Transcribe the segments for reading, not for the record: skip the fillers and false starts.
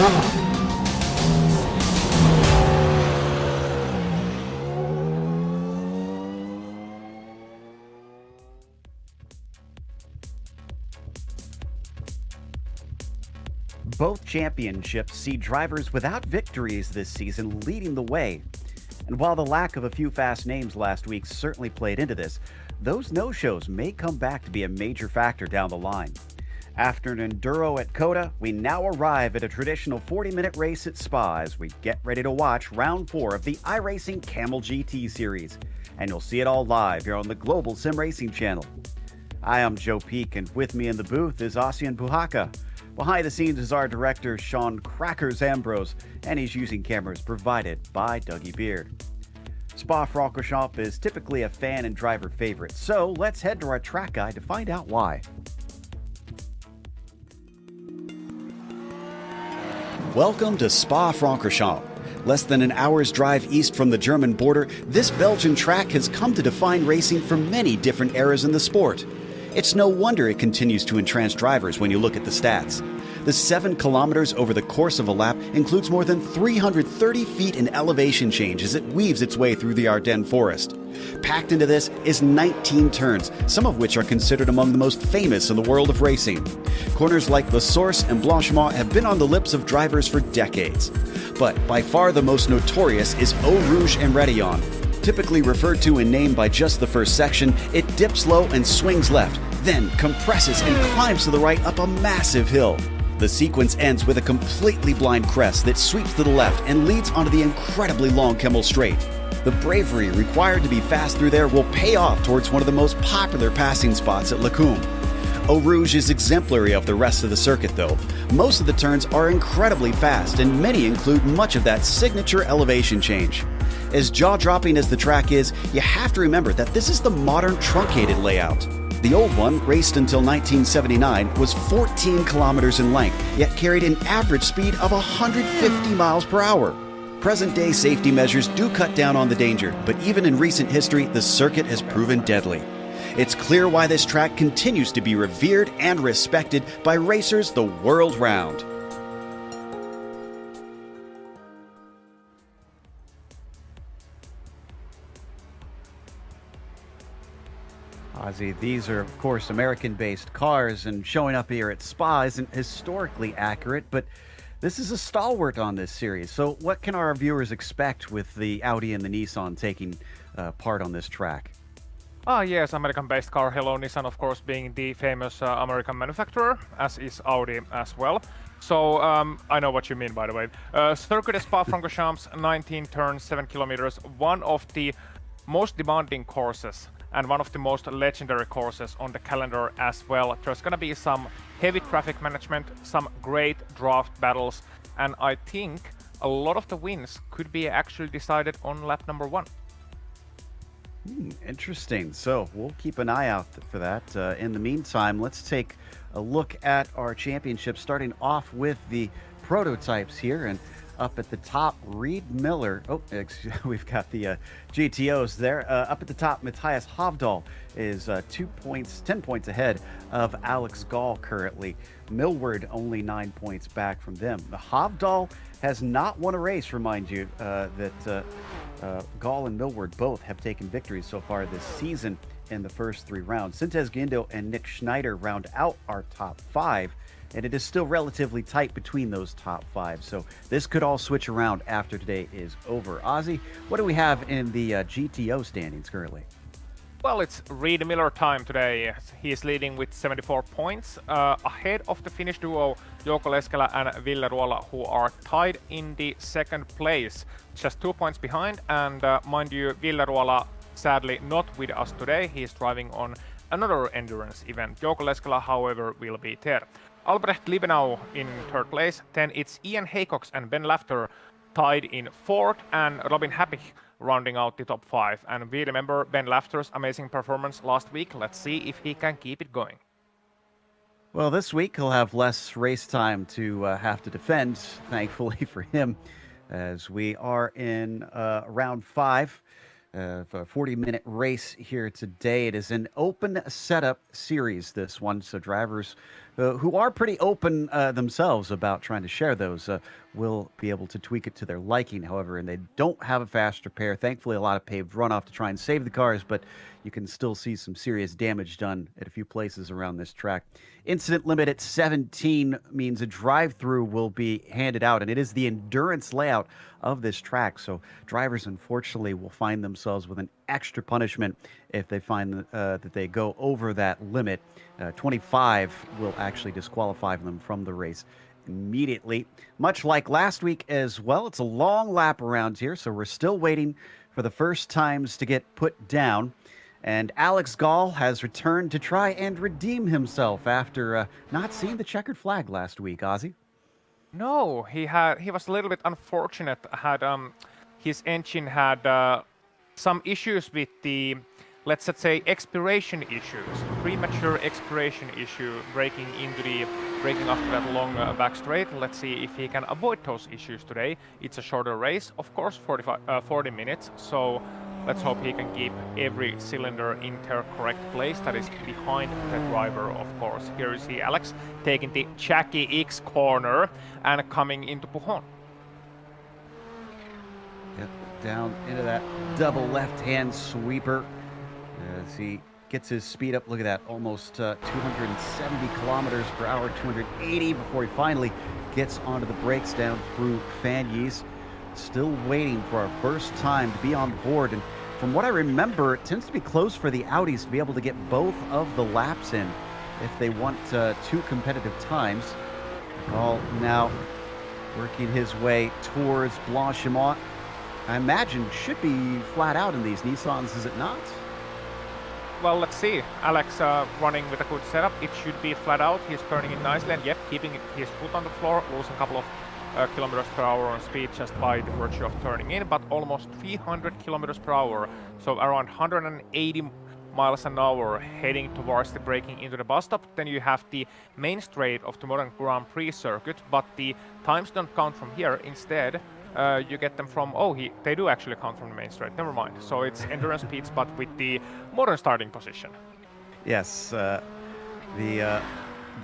Both championships see drivers without victories this season leading the way. And while the lack of a few fast names last week certainly played into this, those no-shows may come back to be a major factor down the line. After an enduro at Coda, we now arrive at a traditional 40-minute race at Spa as we get ready to watch round 4 of the iRacing Kamel GT series. And you'll see it all live here on the Global SimRacing channel. I am Joe Peak, and with me in the booth is Ossian Puhaka. Behind the scenes is our director, Sean Crackers Ambrose, and he's using cameras provided by Dougie Beard. Spa-Francorchamps is typically a fan and driver favorite, so let's head to our track guide to find out why. Welcome to Spa-Francorchamps. Less than an hour's drive east from the German border, this Belgian track has come to define racing for many different eras in the sport. It's no wonder it continues to entrance drivers when you look at the stats. The 7 kilometers over the course of a lap includes more than 330 feet in elevation change as it weaves its way through the Ardennes forest. Packed into this is 19 turns, some of which are considered among the most famous in the world of racing. Corners like La Source and Blanchemont have been on the lips of drivers for decades. But by far the most notorious is Eau Rouge and Rétillon. Typically referred to and named by just the first section, it dips low and swings left, then compresses and climbs to the right up a massive hill. The sequence ends with a completely blind crest that sweeps to the left and leads onto the incredibly long Kamel Straight. The bravery required to be fast through there will pay off towards one of the most popular passing spots at Lacombe. Eau Rouge is exemplary of the rest of the circuit though. Most of the turns are incredibly fast and many include much of that signature elevation change. As jaw-dropping as the track is, you have to remember that this is the modern truncated layout. The old one, raced until 1979, was 14 kilometers in length, yet carried an average speed of 150 miles per hour. Present-day safety measures do cut down on the danger, but even in recent history, the circuit has proven deadly. It's clear why this track continues to be revered and respected by racers the world round. Ozzy, these are, of course, American-based cars, and showing up here at Spa isn't historically accurate, but this is a stalwart on this series. So what can our viewers expect with the Audi and the Nissan taking part on this track? Yes, American-based car. Hello, Nissan, of course, being the famous American manufacturer, as is Audi as well. So, I know what you mean, by the way. Circuit at Spa-Francorchamps, 19 turns, 7 kilometers, one of the most demanding courses and one of the most legendary courses on the calendar as well. There's gonna be some heavy traffic management, some great draft battles, and I think a lot of the wins could be actually decided on lap number 1. Interesting. So we'll keep an eye out for that. In the meantime, let's take a look at our championship, starting off with the prototypes here. And up at the top, Reed Miller. We've got the GTOs there. Up at the top, Matthias Hovdal is 10 points ahead of Alex Gall currently. Millward only 9 points back from them. Hovdal has not won a race, remind you, that Gall and Millward both have taken victories so far this season in the first 3 rounds. Sintez Guindo and Nick Schneider round out our top 5. And it is still relatively tight between those top 5. So this could all switch around after today is over. Ozzy, what do we have in the GTO standings currently? Well, it's Reed Miller time today. He is leading with 74 points, ahead of the Finnish duo Jouko Leskela and Ville Ruola, who are tied in the second place, just 2 points behind. And mind you, Ville Ruola sadly not with us today. He is driving on another endurance event. Jouko Leskela, however, will be there. Albrecht Liebenau in third place. Then it's Ian Haycox and Ben Lafter tied in fourth, and Robin Happich rounding out the top 5. And we remember Ben Lafter's amazing performance last week. Let's see if he can keep it going. Well, this week he'll have less race time to have to defend, thankfully for him, as we are in round 5. A 40-minute race here today. It is an open setup series, this one, so drivers who are pretty open themselves about trying to share those, will be able to tweak it to their liking, however, and they don't have a fast repair. Thankfully, a lot of paved runoff to try and save the cars, but you can still see some serious damage done at a few places around this track. Incident limit at 17 means a drive-through will be handed out, and it is the endurance layout of this track, so drivers unfortunately will find themselves with an extra punishment if they find that they go over that limit. 25 will actually disqualify them from the race immediately. Much like last week as well, it's a long lap around here, so we're still waiting for the first times to get put down. And Alex Gall has returned to try and redeem himself after not seeing the checkered flag last week, Ozzy. No, he was a little bit unfortunate. Had his engine had some issues with the, let's say, expiration issues, premature expiration issue, breaking after that long back straight. Let's see if he can avoid those issues today. It's a shorter race, of course, 40 minutes. So let's hope he can keep every cylinder in their correct place. That is behind the driver, of course. Here you see Alex taking the Jackie X corner and coming into Pujon. Yep, down into that double left-hand sweeper as he gets his speed up. Look at that, almost 270 kilometers per hour, 280 before he finally gets onto the brakes down through Fanyes. Still waiting for our first time to be on the board, and from what I remember, it tends to be close for the Audis to be able to get both of the laps in if they want two competitive times. Gall now working his way towards Blanchimont. I imagine should be flat out in these Nissans, is it not? Well, let's see. Alex running with a good setup. It should be flat out. He's turning in nicely, and yet keeping his foot on the floor, losing a couple of kilometers per hour on speed just by the virtue of turning in, but almost 300 kilometers per hour, so around 180 miles an hour heading towards the braking into the bus stop. Then you have the main straight of the modern Grand Prix circuit, but the times don't count from here. Instead, you get them from, they do actually count from the main straight, never mind. So it's endurance speeds, but with the modern starting position. Yes,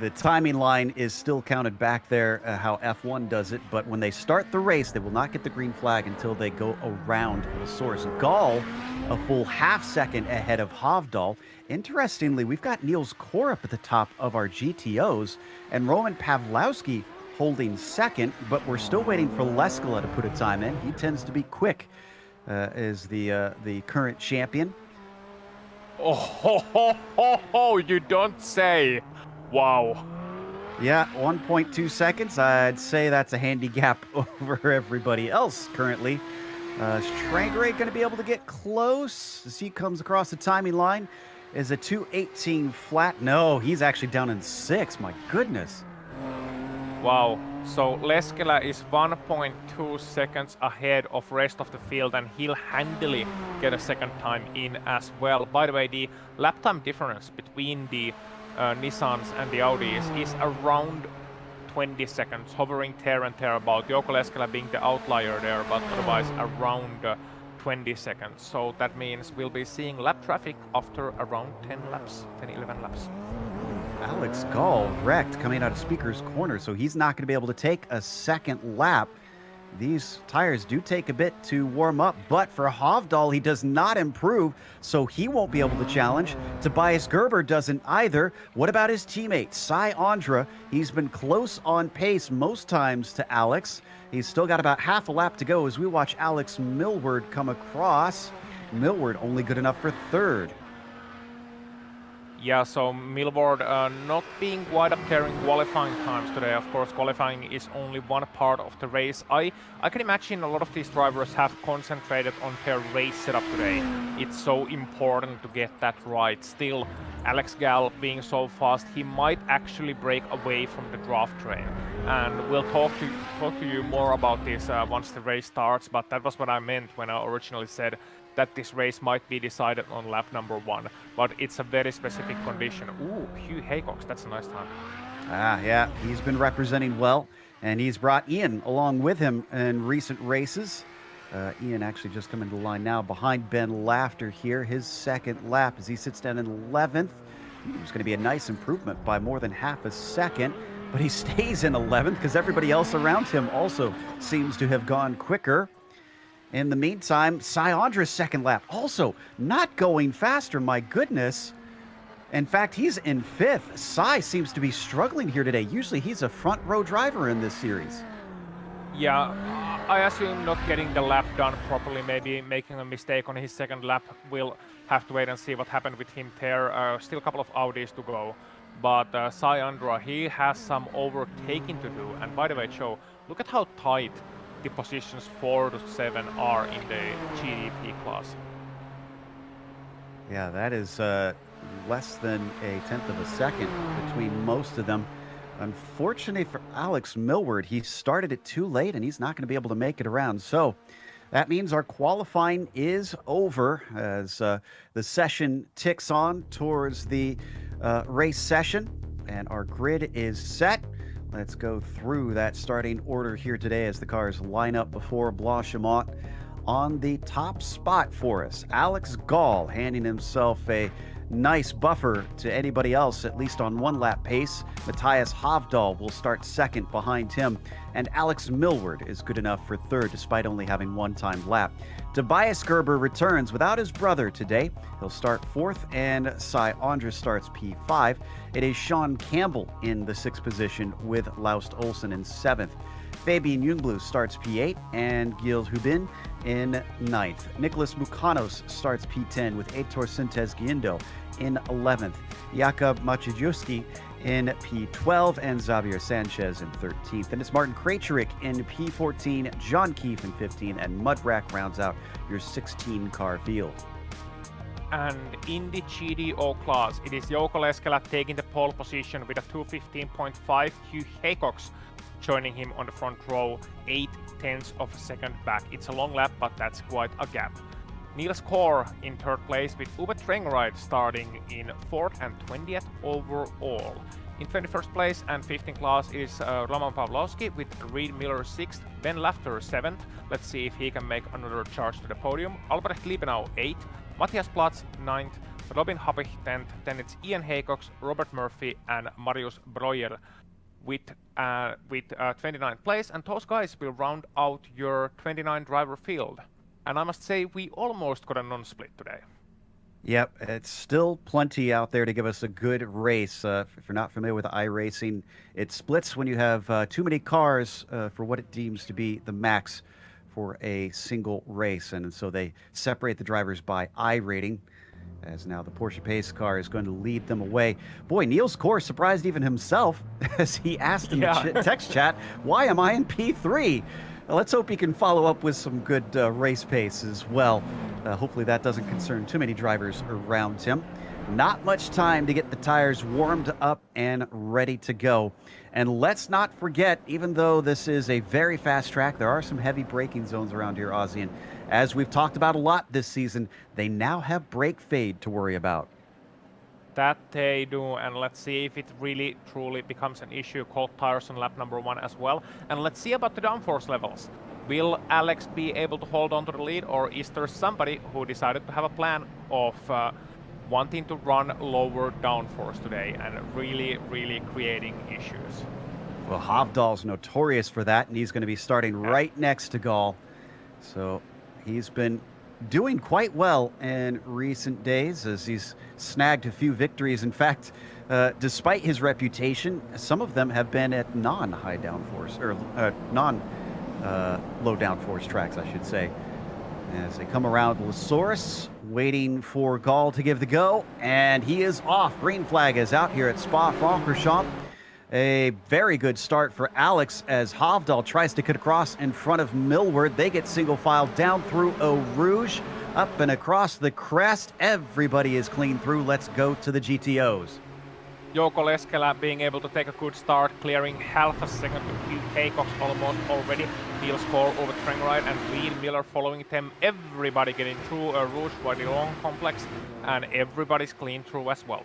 the timing line is still counted back there, how F1 does it, but when they start the race, they will not get the green flag until they go around the source. Gall, a full half second ahead of Hovdal. Interestingly, we've got Niels Korup at the top of our GTOs, and Roman Pawlowski holding second, but we're still waiting for Leskala to put a time in. He tends to be quick as the current champion. Oh, you don't say. Wow. Yeah, 1.2 seconds. I'd say that's a handy gap over everybody else currently. Strangere going to be able to get close as he comes across the timing line. Is a 2:18 flat? No, he's actually down in 6. My goodness. Wow. So Leskela is 1.2 seconds ahead of rest of the field, and he'll handily get a second time in as well. By the way, the lap time difference between the Nissans and the Audis is around 20 seconds, hovering there and thereabout. Jouko Leskela being the outlier there, but otherwise around 20 seconds. So that means we'll be seeing lap traffic after around 11 laps. Alex Gall wrecked coming out of Speaker's Corner, so he's not going to be able to take a second lap. These tires do take a bit to warm up, but for Hovdal, he does not improve, so he won't be able to challenge. Tobias Gerber doesn't either. What about his teammate, Cy Andra? He's been close on pace most times to Alex. He's still got about half a lap to go as we watch Alex Millward come across. Millward only good enough for third. Yeah, so Millward not being quite up there in qualifying times today. Of course, qualifying is only one part of the race. I can imagine a lot of these drivers have concentrated on their race setup today. It's so important to get that right. Still, Alex Gall being so fast, he might actually break away from the draft train. And we'll talk to you more about this once the race starts, but that was what I meant when I originally said that this race might be decided on lap number 1, but it's a very specific condition. Ooh, Hugh Haycox, that's a nice time. Yeah, he's been representing well, and he's brought Ian along with him in recent races. Ian actually just coming to the line now behind Ben Laughter here, his second lap as he sits down in 11th. It was going to be a nice improvement by more than half a second, but he stays in 11th because everybody else around him also seems to have gone quicker. In the meantime, Andre's second lap also not going faster, my goodness. In fact, he's in 5th. Seems to be struggling here today. Usually he's a front row driver in this series. Yeah, I assume not getting the lap done properly, maybe making a mistake on his second lap. We'll have to wait and see what happened with him there. Still a couple of Audis to go. But Andra, he has some overtaking to do. And by the way, Joe, look at how tight the positions 4 to 7 are in the GDP class. Yeah, that is less than a tenth of a second between most of them. Unfortunately for Alex Millward, he started it too late and he's not going to be able to make it around. So that means our qualifying is over as the session ticks on towards the race session, and our grid is set. Let's go through that starting order here today as the cars line up before Blanchimont. On the top spot for us, Alex Gall handing himself a nice buffer to anybody else, at least on one lap pace. Matthias Havdal will start second behind him, and Alex Millward is good enough for third despite only having one time lap. Tobias Gerber returns without his brother today. He'll start fourth, and Cy Andra starts P5. It is Sean Campbell in the sixth position with Laust Olsen in seventh. Fabian Ljungblad starts P8 and Gild Hubin in ninth. Nicholas Mukanos starts P10 with Heitor Sintes Guindo in 11th. Jakub Maciejewski in P12 and Xavier Sanchez in 13th. And it's Martin Krejcik in P14, John Keefe in 15, and Mudrack rounds out your 16-car field. And in the GDO class, it is Jouko Leskela taking the pole position with a 2:15.5. Hugh Haycox joining him on the front row, 0.8 of a second back. It's a long lap, but that's quite a gap. Niels Kaur in third place with Uwe Trengride starting in 4th and 20th overall. In 21st place and 15th class is Roman Pawlowski with Reid Miller 6th, Ben Lafter 7th. Let's see if he can make another charge to the podium. Albrecht Liebenau 8th, Matthias Platz 9th, Robin Happich 10th, then it's Ian Haycox, Robert Murphy and Marius Breuer with 29th place, and those guys will round out your 29 driver field. And I must say, we almost got a non-split today. Yep, it's still plenty out there to give us a good race. If you're not familiar with iRacing, it splits when you have too many cars for what it deems to be the max for a single race. And so they separate the drivers by I rating, as now the Porsche Pace car is going to lead them away. Boy, Niels Kaur surprised even himself as he asked in the text chat, why am I in P3? Let's hope he can follow up with some good race pace as well. Hopefully that doesn't concern too many drivers around him. Not much time to get the tires warmed up and ready to go. And let's not forget, even though this is a very fast track, there are some heavy braking zones around here, Ozzy. And as we've talked about a lot this season, they now have brake fade to worry about. That they do, and let's see if it really truly becomes an issue. Cold tires on lap number 1 as well. And let's see about the downforce levels. Will Alex be able to hold on to the lead, or is there somebody who decided to have a plan of wanting to run lower downforce today and really creating issues? Well, Havdal's notorious for that, and he's going to be starting right next to Gall. So he's been doing quite well in recent days as he's snagged a few victories. In fact, despite his reputation, some of them have been at non-high downforce, or non-low downforce tracks, I should say. As they come around, Lasaurus waiting for Gall to give the go, and he is off. Green flag is out here at Spa-Francorchamps. A very good start for Alex as Havdal tries to cut across in front of Millward. They get single file down through Eau Rouge, up and across the crest. Everybody is clean through. Let's go to the GTOs. Jouko Leskela being able to take a good start, clearing half a second to Hugh Haycox almost already. Niels Kaur over Trengride and Reid Miller following them. Everybody getting through a Rouge quite a long complex, and everybody's clean through as well.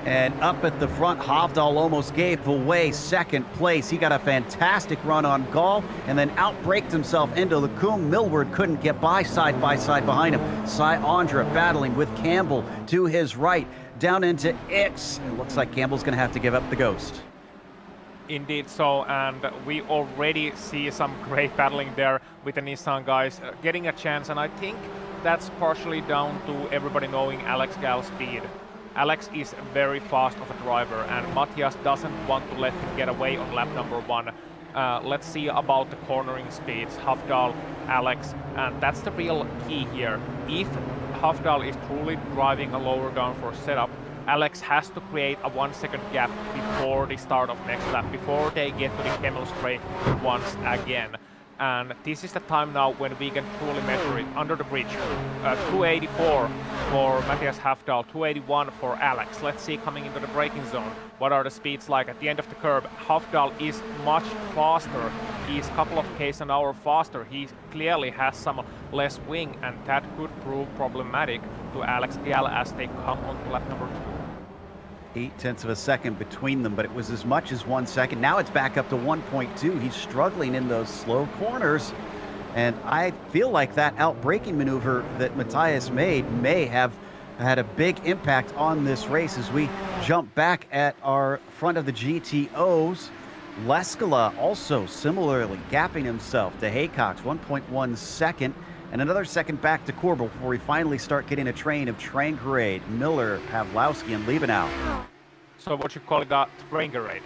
And up at the front, Havdal almost gave away second place. He got a fantastic run on Gall and then outbraked himself into Lacombe. Millward couldn't get by side behind him. Cy Andra battling with Campbell to his right. down into X. It looks like Campbell's going to have to give up the Ghost. Indeed so, and we already see some great battling there with the Nissan guys getting a chance, and I think that's partially down to everybody knowing Alex Gal's speed. Alex is very fast of a driver, and Matthias doesn't want to let him get away on lap number 1. Let's see about the cornering speeds, Hafdal, Alex, and that's the real key here. If Hafdal is truly driving a lower downforce setup, Alex has to create a 1 second gap before the start of next lap, before they get to the Kamel straight once again. And this is the time now when we can truly measure it under the bridge. 284 for Matthias Hafdal, 281 for Alex. Let's see coming into the braking zone. What are the speeds like at the end of the curve? Hafdal is much faster. He's a couple of k's an hour faster. He clearly has some less wing, and that could prove problematic to Alex Gal as they come on to lap number 2. 0.8 of a second between them, but it was as much as 1 second. Now it's back up to 1.2. He's struggling in those slow corners, and I feel like that out-braking maneuver that Matthias made may have had a big impact on this race. As we jump back at our front of the GTOs, Leskala also similarly gapping himself to Haycox, 1.1 second, and another second back to Corbel before we finally start getting a train of Trangarade, Miller, Pawlowski, and Liebenau. So what you call it, a Trangarade?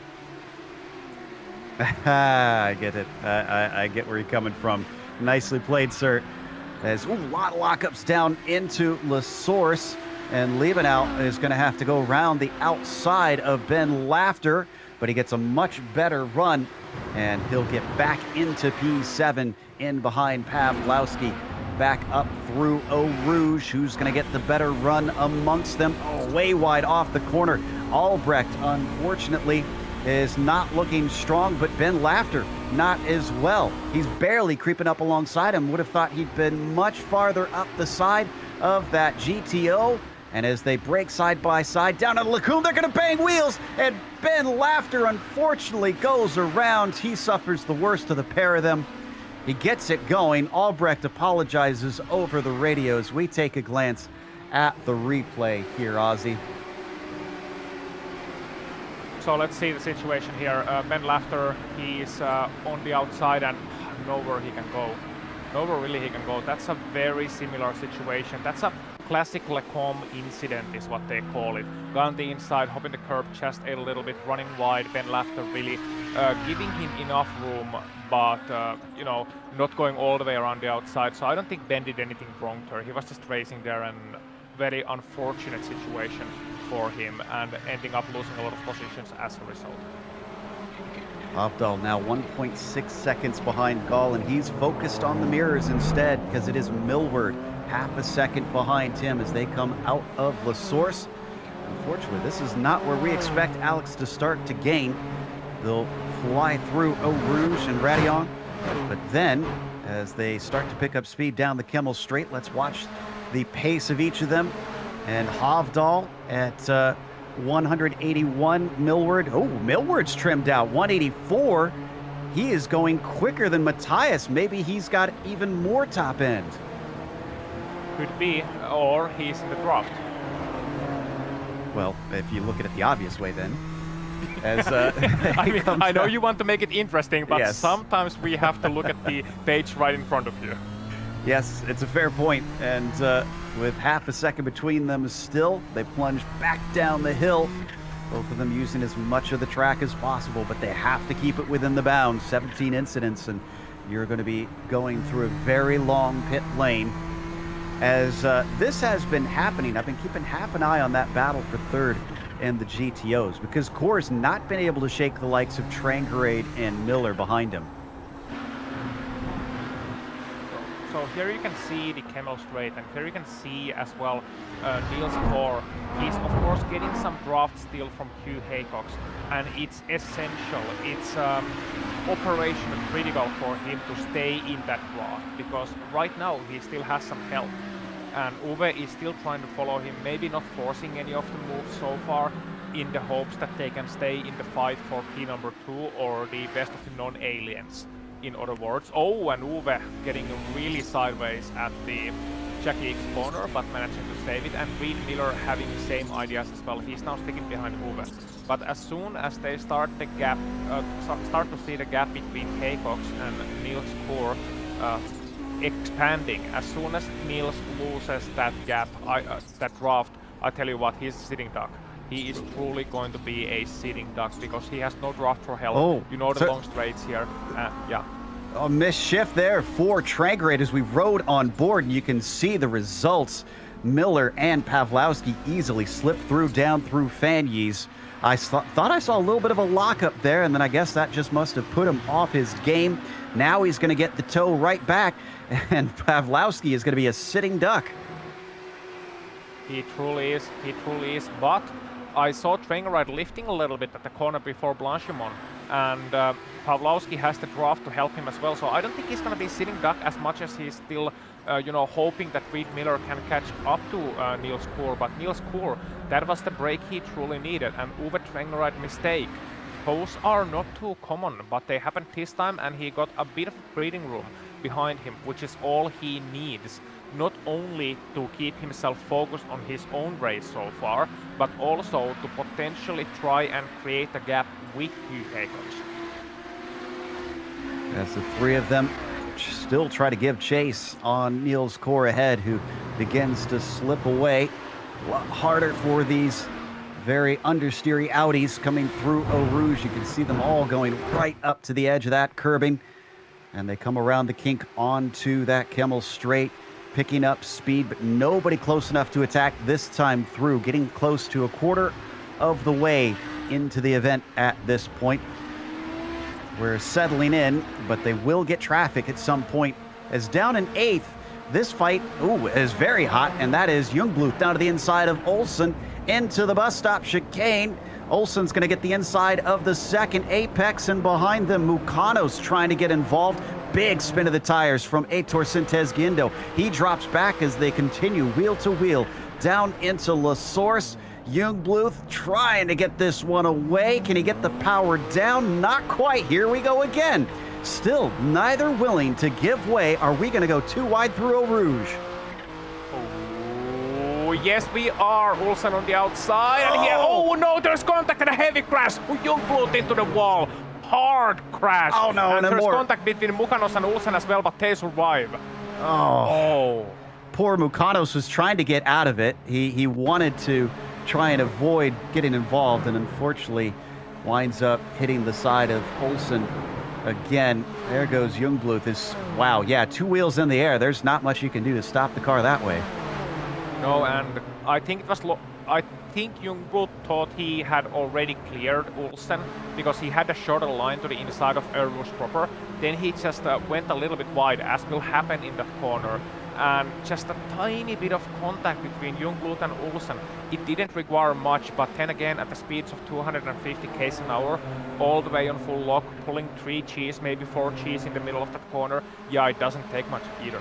I get it. I get where you're coming from. Nicely played, sir. As a lot of lockups down into La Source, and Liebenau is going to have to go around the outside of Ben Laughter, but he gets a much better run, and he'll get back into P7 in behind Pawlowski. Back up through Eau Rouge, who's going to get the better run amongst them. Oh, way wide off the corner. Albrecht, unfortunately, is not looking strong, but Ben Laughter not as well. He's barely creeping up alongside him. Would have thought he'd been much farther up the side of that GTO. And as they break side by side down at Lacombe, they're going to bang wheels, and Ben Laughter unfortunately goes around. He suffers the worst of the pair of them. He gets it going. Albrecht apologizes over the radios. We take a glance at the replay here, Ozzy. So let's see the situation here. Ben Laughter, he's on the outside and nowhere he can go. Nowhere really he can go. That's a very similar situation. That's a classic Lacombe incident is what they call it. Go on the inside, hopping the curb just a little bit, running wide. Ben Laughter really giving him enough room, but you know, not going all the way around the outside. So I don't think Ben did anything wrong there. He was just racing there, and very unfortunate situation for him, and ending up losing a lot of positions as a result. Hafdal now 1.6 seconds behind Gall, and he's focused on the mirrors instead because it is Millward half a second behind him as they come out of La Source. Unfortunately, this is not where we expect Alex to start to gain. They'll fly through Eau Rouge and Radillon, but then as they start to pick up speed down the Kamel Straight, let's watch the pace of each of them. And Hafdal at 181, Millward. Oh, Millward's trimmed out, 184. He is going quicker than Matthias. Maybe he's got even more top end. Could be, or he's in the draft. Well, if you look at it the obvious way, then. As, I know you want to make it interesting, but yes, sometimes we have to look at the page right in front of you. Yes, it's a fair point, and with half a second between them still, they plunge back down the hill. Both of them using as much of the track as possible, but they have to keep it within the bounds. 17 incidents, and you're going to be going through a very long pit lane. As this has been happening, I've been keeping half an eye on that battle for third and the GTOs, because Core's not been able to shake the likes of Trangarade and Miller behind him. So here you can see the Kamel Straight, and here you can see as well Niels Core. He's of course getting some draft steal from Hugh Haycox, and it's essential, it's operational critical for him to stay in that draft, because right now he still has some help, and Uwe is still trying to follow him, maybe not forcing any of the moves so far, in the hopes that they can stay in the fight for P number 2 or the best of the non-aliens. In other words, oh, and Uwe getting really sideways at the Jackie X corner, but managing to save it, and Reed Miller having the same ideas as well. He's now sticking behind Uwe. But as soon as they start the gap, start to see the gap between Haycox and Niels Core expanding, as soon as Niels loses that gap, that draft, I tell you what, he's a sitting duck. He is truly going to be a sitting duck because he has no draft for hell. Oh, you know the long straights here. Yeah. A missed shift there for Checkered as we rode on board, and you can see the results. Miller and Pawlowski easily slipped through down through Fanyes. I thought I saw a little bit of a lockup there, and then I guess that just must have put him off his game. Now he's going to get the toe right back, and Pawlowski is going to be a sitting duck. He truly is. He truly is. But I saw Checkered lifting a little bit at the corner before Blanchimon, and Pawlowski has the draft to help him as well. So I don't think he's going to be sitting duck as much as he's still, hoping that Reed Miller can catch up to Niels Core. But Niels Core, that was the break he truly needed. And Uwe Checkered mistake. Those are not too common, but they happened this time, and he got a bit of breathing room behind him, which is all he needs. Not only to keep himself focused on his own race so far, but also to potentially try and create a gap with Hugh Haycox. As the three of them still try to give chase on Niels Core ahead, who begins to slip away. A lot harder for these very understeery Audis coming through Eau Rouge. You can see them all going right up to the edge of that curbing. And they come around the kink onto that Kamel straight, picking up speed, but nobody close enough to attack this time through, getting close to a quarter of the way into the event at this point. We're settling in, but they will get traffic at some point. As down in 8th, this fight is very hot, and that is Jungbluth down to the inside of Olsen into the bus stop chicane. Olsen's going to get the inside of the second apex, and behind them, Mukanos trying to get involved. Big spin of the tires from Aitor Sintez Guindo. He drops back as they continue wheel to wheel down into La Source. Jungbluth trying to get this one away. Can he get the power down? Not quite. Here we go again. Still neither willing to give way. Are we going to go too wide through Eau Rouge? Oh, yes, we are. Olsen on the outside. And here, oh no, there's contact and a heavy crash. Jungbluth into the wall. Hard crash. Oh no, and there's more contact between Mukanos and Olsen as well, but they survive. Oh. Poor Mukanos was trying to get out of it. He wanted to try and avoid getting involved, and unfortunately winds up hitting the side of Olsen again. There goes Jungbluth. Wow, yeah, 2 wheels in the air. There's not much you can do to stop the car that way. No, and I think it was I think Jungbluth thought he had already cleared Olsen because he had a shorter line to the inside of Eau Rouge proper. Then he just went a little bit wide, as will happen in that corner. And just a tiny bit of contact between Jungbluth and Olsen. It didn't require much, but then again, at the speeds of 250 km an hour, all the way on full lock, pulling 3 Gs, maybe 4 Gs in the middle of that corner, yeah, it doesn't take much either.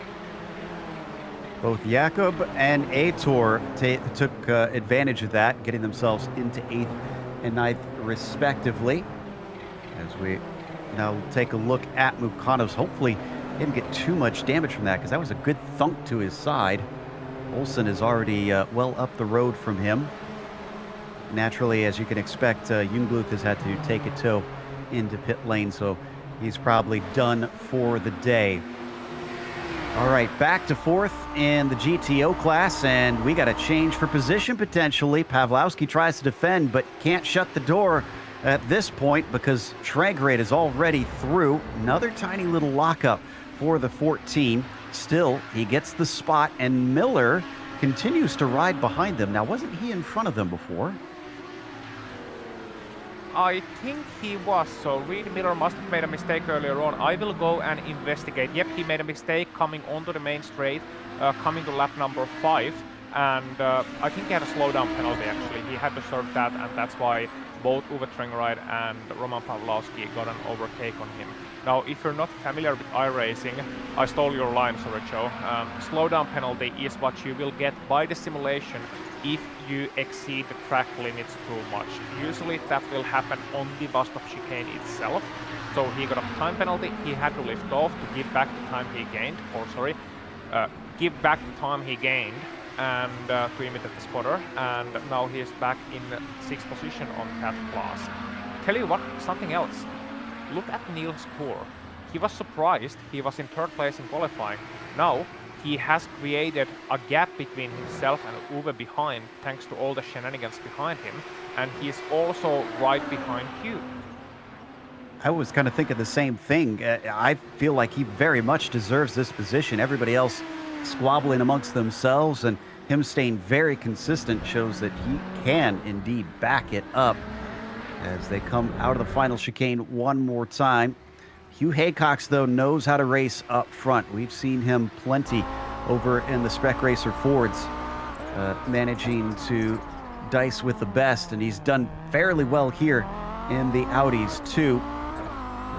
Both Jakob and Aitor took advantage of that, getting themselves into 8th and 9th respectively. As we now take a look at Mukanos, hopefully didn't get too much damage from that, because that was a good thunk to his side. Olsen is already well up the road from him. Naturally, as you can expect, Jungbluth has had to take a tow into pit lane, so he's probably done for the day. All right, back to 4th in the GTO class, and we got a change for position potentially. Pawlowski tries to defend, but can't shut the door at this point because Checkered is already through. Another tiny little lockup for the 14. Still, he gets the spot, and Miller continues to ride behind them. Now, wasn't he in front of them before? I think he was, so Reed Miller must have made a mistake earlier on. I will go and investigate. Yep, he made a mistake coming onto the main straight, coming to lap number 5, and I think he had a slowdown penalty actually. He had to serve that, and that's why both Uwe Checkered and Roman Pawlowski got an overtake on him. Now, if you're not familiar with iRacing, I stole your line, sorry Joe. Slowdown penalty is what you will get by the simulation if you exceed the track limits too much. Usually that will happen on the bus stop chicane itself. So he got a time penalty, he had to lift off to give back the time he gained, give back the time he gained and to imitate the spotter, and now he is back in 6th position on that class. Tell you what, something else. Look at Neil's score. He was surprised he was in 3rd place in qualifying. Now he has created a gap between himself and Uwe behind, thanks to all the shenanigans behind him, and he's also right behind Hugh. I was kind of thinking the same thing. I feel like he very much deserves this position. Everybody else squabbling amongst themselves, and him staying very consistent shows that he can indeed back it up as they come out of the final chicane one more time. Hugh Haycox, though, knows how to race up front. We've seen him plenty over in the Spec Racer Fords, managing to dice with the best, and he's done fairly well here in the Audis, too.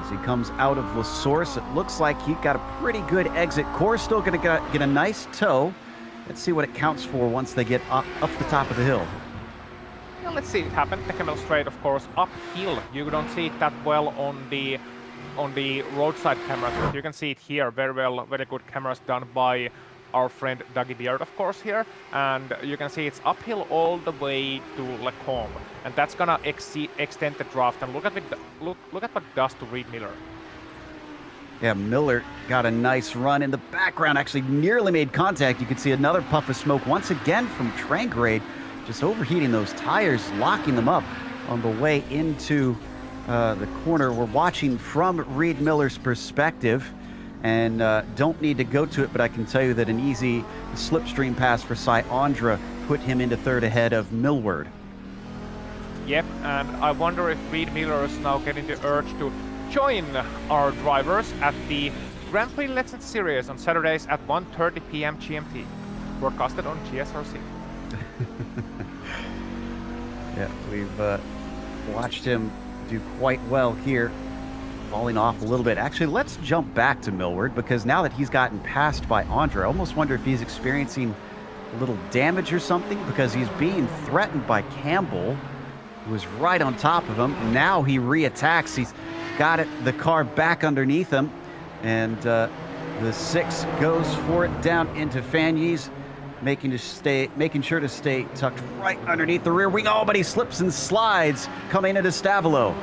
As he comes out of La Source, it looks like he got a pretty good exit course. Still going to get a nice toe. Let's see what it counts for once they get up the top of the hill. Well, let's see it happen. The Kamel Straight, of course, uphill. You don't see it that well on the roadside cameras, but you can see it here very well. Very good cameras done by our friend Dougie Beard, of course, here, and you can see it's uphill all the way to Lecombe, and that's gonna extend the draft. And look at what it does to Reed Miller. Yeah, Miller got a nice run in the background, actually nearly made contact. You can see another puff of smoke once again from Trangrade, just overheating those tires, locking them up on the way into the corner. We're watching from Reed Miller's perspective, and don't need to go to it, but I can tell you that an easy slipstream pass for Cy Andra put him into 3rd ahead of Millward. Yep, and I wonder if Reed Miller is now getting the urge to join our drivers at the Grand Prix Legends Series on Saturdays at 1:30 p.m. GMT, broadcasted on GSRC. Yeah, we've watched him do quite well here, falling off a little bit. Actually, let's jump back to Millward, because now that he's gotten passed by Andra, I almost wonder if he's experiencing a little damage or something, because he's being threatened by Campbell, who was right on top of him. Now he re-attacks. He's got the car back underneath him, and the 6 goes for it down into Fanyes, making sure to stay tucked right underneath the rear wing. Oh, but he slips and slides coming into Stavilo.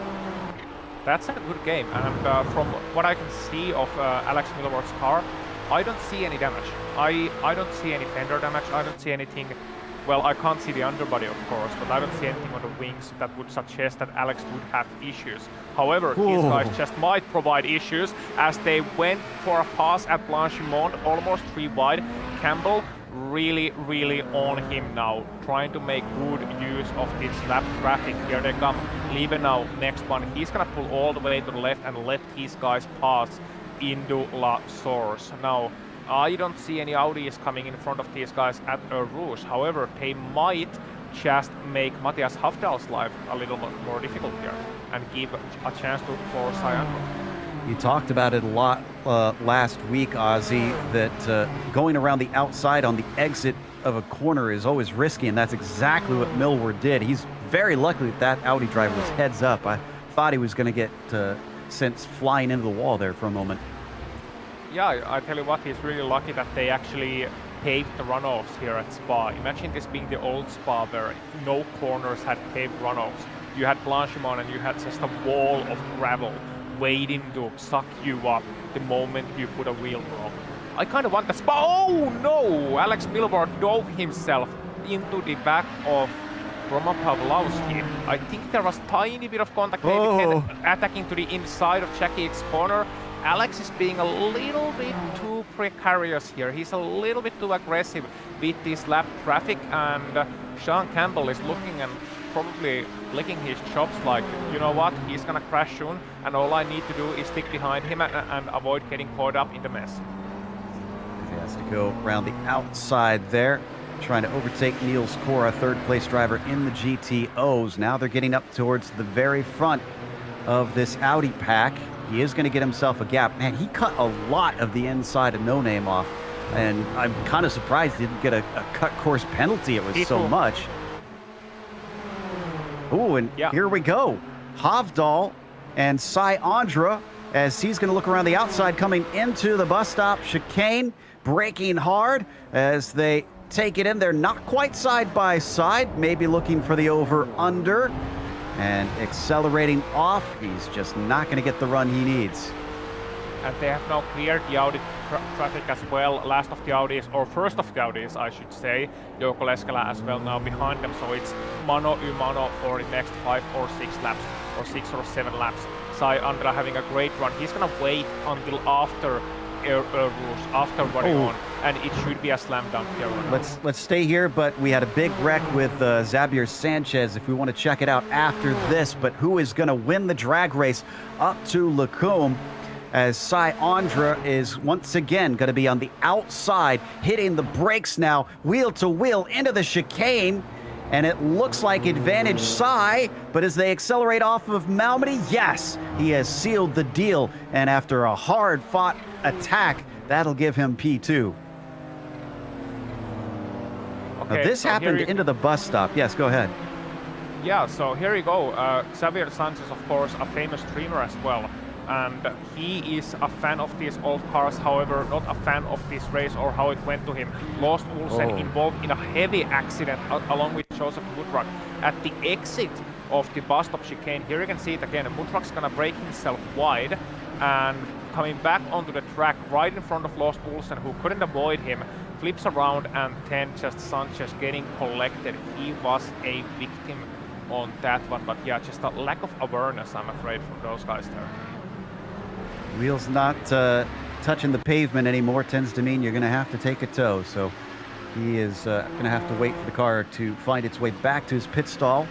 That's a good game, and from what I can see of Alex Millward's car, I don't see any damage. I don't see any fender damage. I don't see anything. Well, I can't see the underbody, of course, but I don't see anything on the wings that would suggest that Alex would have issues. However, these guys just might provide issues, as they went for a pass at Blanchimont, almost 3 wide. Campbell really on him now, trying to make good use of this lap traffic. Here they come. Liebe now, next one. He's gonna pull all the way to the left and let these guys pass into La Source. Now, I don't see any Audis coming in front of these guys at Rouge. However, they might just make Matthias Hafdal's life a little bit more difficult here and give a chance for Cyandro. You talked about it a lot last week, Ozzy, that going around the outside on the exit of a corner is always risky, and that's exactly what Millward did. He's very lucky that Audi driver was heads up. I thought he was going to get sent flying into the wall there for a moment. Yeah, I tell you what, he's really lucky that they actually paved the runoffs here at Spa. Imagine this being the old Spa where no corners had paved runoffs. You had Blanchimont and you had just a wall of gravel waiting to suck you up the moment you put a wheel wrong. I kind of want the Spa. Oh no! Alex Millward dove himself into the back of Roman Pawlowski. I think there was tiny bit of contact, maybe attacking to the inside of Checkie's corner. Alex is being a little bit too precarious here. He's a little bit too aggressive with this lap traffic, and Sean Campbell is looking and probably licking his chops like, you know what, he's gonna crash soon, and all I need to do is stick behind him and avoid getting caught up in the mess. He has to go around the outside there, trying to overtake Niels Cora, 3rd place driver in the GTOs. Now they're getting up towards the very front of this Audi pack. He is going to get himself a gap. Man, he cut a lot of the inside of No Name off, and I'm kind of surprised he didn't get a cut course penalty. It was so much. Oh, and here we go. Havdal and Cy Andra as he's going to look around the outside coming into the bus stop chicane, braking hard as they take it in. They're not quite side by side, maybe looking for the over-under and accelerating off. He's just not going to get the run he needs. And they have now cleared the Audi traffic as well. Last of the Audis, or first of the Audis, I should say. Joko Leskela as well now behind them. So it's mano a mano for the next 5 or 6 laps, or 6 or 7 laps. Sai Andra having a great run. He's gonna wait until after air rules, after running on, and it should be a slam dunk here. Let's stay here, but we had a big wreck with Xavier Sanchez if we want to check it out after this. But who is going to win the drag race up to Lacombe, as Sai Andra is once again going to be on the outside, hitting the brakes now, wheel to wheel into the chicane. And it looks like advantage Sai, but as they accelerate off of Malmedy, yes, he has sealed the deal. And after a hard-fought attack, that'll give him P2. Okay, now this happened into the bus stop. Yes, go ahead. Yeah, so here you go. Xavier Sanchez, of course, a famous streamer as well. And he is a fan of these old cars, however, not a fan of this race or how it went to him. Lost Olsen involved in a heavy accident along with Joseph Mudrak at the exit of the bus stop chicane. Here you can see it again. Mudrak's gonna break himself wide and coming back onto the track right in front of Lost Olsen, who couldn't avoid him, flips around, and then just Sanchez getting collected. He was a victim on that one, but yeah, just a lack of awareness, I'm afraid, from those guys there. Wheels not touching the pavement anymore tends to mean you're going to have to take a tow. So he is going to have to wait for the car to find its way back to his pit stall.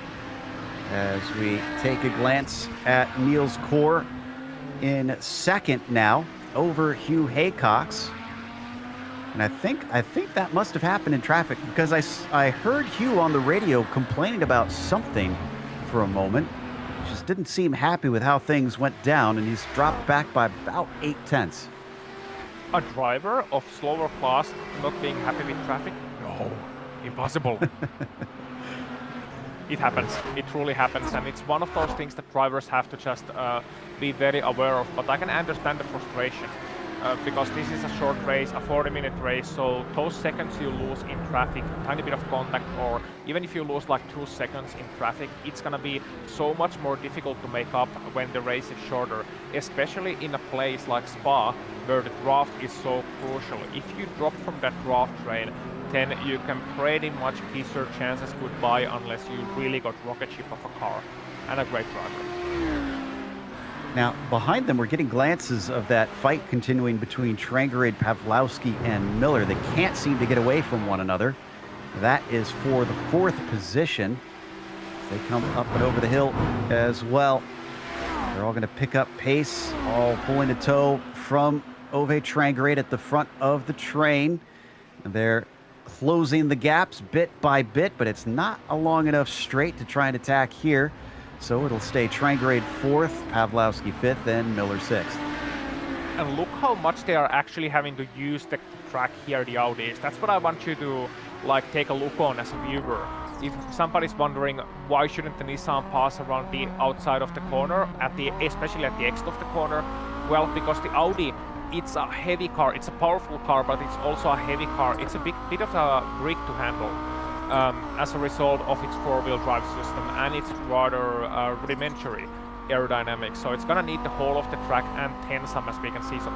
As we take a glance at Niels Kor in second now over Hugh Haycox. And I think that must have happened in traffic, because I heard Hugh on the radio complaining about something for a moment. Just didn't seem happy with how things went down, and he's dropped back by about 8/10. A driver of slower class not being happy with traffic? No, impossible. It happens. It truly happens, and it's one of those things that drivers have to just be very aware of. But I can understand the frustration. Because this is a short race, a 40-minute race, so those seconds you lose in traffic, a tiny bit of contact, or even if you lose like 2 seconds in traffic, it's gonna be so much more difficult to make up when the race is shorter, especially in a place like Spa, where the draft is so crucial. If you drop from that draft train, then you can pretty much kiss your chances goodbye unless you really got rocket ship of a car and a great driver. Now, behind them, we're getting glances of that fight continuing between Trangerade, Pawlowski, and Miller. They can't seem to get away from one another. That is for the 4th position. They come up and over the hill as well. They're all going to pick up pace, all pulling a tow from Ove Trangerade at the front of the train. They're closing the gaps bit by bit, but it's not a long enough straight to try and attack here. So it'll stay Trangerade 4th, Pawlowski 5th, and Miller 6th. And look how much they are actually having to use the track here, the Audis. That's what I want you to take a look on as a viewer. If somebody's wondering why shouldn't the Nissan pass around the outside of the corner, especially at the exit of the corner, well, because the Audi, it's a heavy car, it's a powerful car, but it's also a heavy car. It's a bit of a brick to handle. As a result of its 4-wheel drive system and its rather rudimentary aerodynamics. So it's gonna need the whole of the track and then some, as we can see from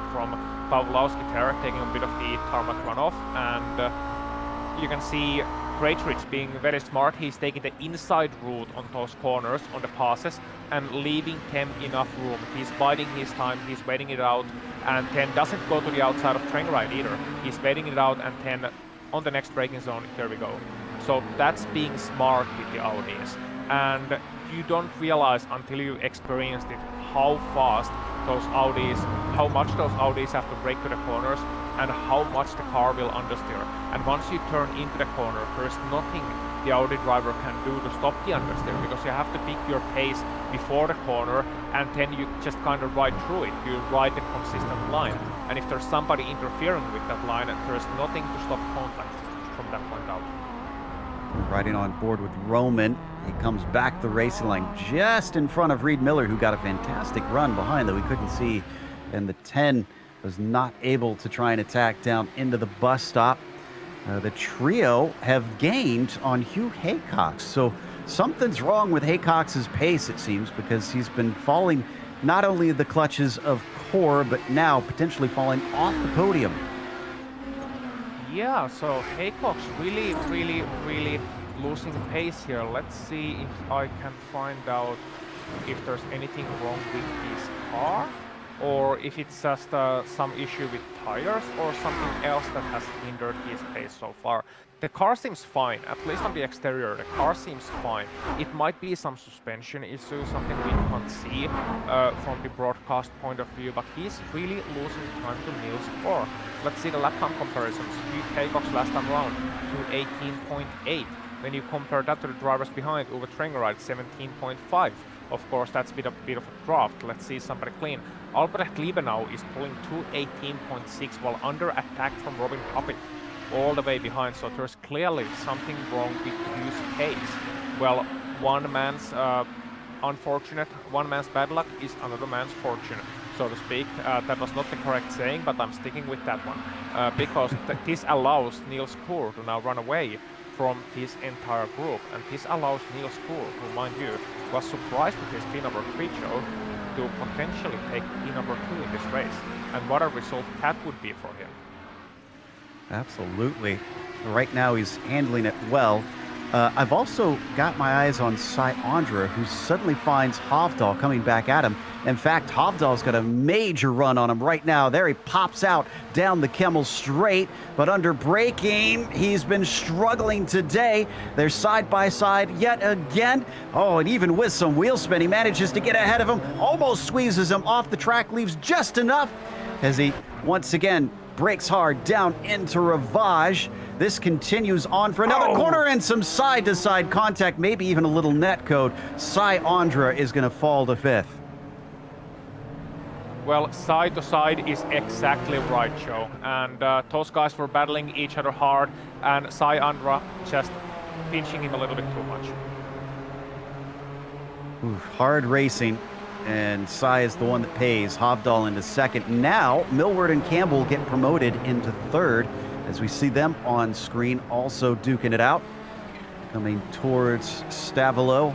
Pawlowski there, taking a bit of the tarmac runoff. And you can see Greatridge being very smart. He's taking the inside route on those corners, on the passes, and leaving them enough room. He's biding his time, he's waiting it out, and then doesn't go to the outside of Trangerade either. He's waiting it out, and then on the next braking zone, here we go. So that's being smart with the Audis. And you don't realize until you experienced it how fast those Audis, how much those Audis have to brake to the corners and how much the car will understeer. And once you turn into the corner, there's nothing the Audi driver can do to stop the understeer, because you have to pick your pace before the corner and then you just kind of ride through it. You ride the consistent line. And if there's somebody interfering with that line, there's nothing to stop contact from that point out. Riding on board with Roman. He comes back the racing line just in front of Reed Miller, who got a fantastic run behind that we couldn't see. And the 10 was not able to try and attack down into the bus stop. The trio have gained on Hugh Haycox. So something's wrong with Haycox's pace, it seems, because he's been falling not only in the clutches of Core, but now potentially falling off the podium. Yeah, so Haycox really losing pace here. Let's see if I can find out if there's anything wrong with his car, or if it's just some issue with tires or something else that has hindered his pace so far. The car seems fine, at least on the exterior. The car seems fine. It might be some suspension issue, something we can't see from the broadcast point of view, but he's really losing time to Niels Core. Let's see the lap time comparisons. Haycox last time round to 18.8. When you compare that to the drivers behind, Uwe Trengeride 17.5. Of course, that's a bit of a draft. Let's see somebody clean. Albrecht Liebenau is pulling to 18.6 while under attack from Robin Hoppit all the way behind. So there's clearly something wrong with Hugh's pace. Well, one man's bad luck is another man's fortune, so to speak. That was not the correct saying, but I'm sticking with that one. Because this allows Niels Koer to now run away from this entire group, and this allows Niels Koer, who, mind you, was surprised with his P3 show, to potentially take P2 in this race. And what a result that would be for him. Absolutely. Right now he's handling it well. I've also got my eyes on Cy Andra, who suddenly finds Hovdal coming back at him. In fact, Hovdal's got a major run on him right now. There he pops out down the Kamel straight, but under braking, he's been struggling today. They're side by side yet again. Oh, and even with some wheel spin, he manages to get ahead of him, almost squeezes him off the track, leaves just enough as he once again brakes hard down into Ravage. This continues on for another corner and some side-to-side contact, maybe even a little net code. Cy Andra is going to fall to 5th. Well, side-to-side is exactly right, Joe. And those guys were battling each other hard, and Cy Andra just pinching him a little bit too much. Oof, hard racing, and Cy is the one that pays. Hovdal into 2nd. Now, Millward and Campbell get promoted into 3rd. As we see them on screen also duking it out. Coming towards Stavilo.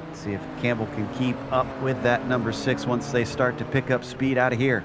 Let's see if Campbell can keep up with that number 6 once they start to pick up speed out of here.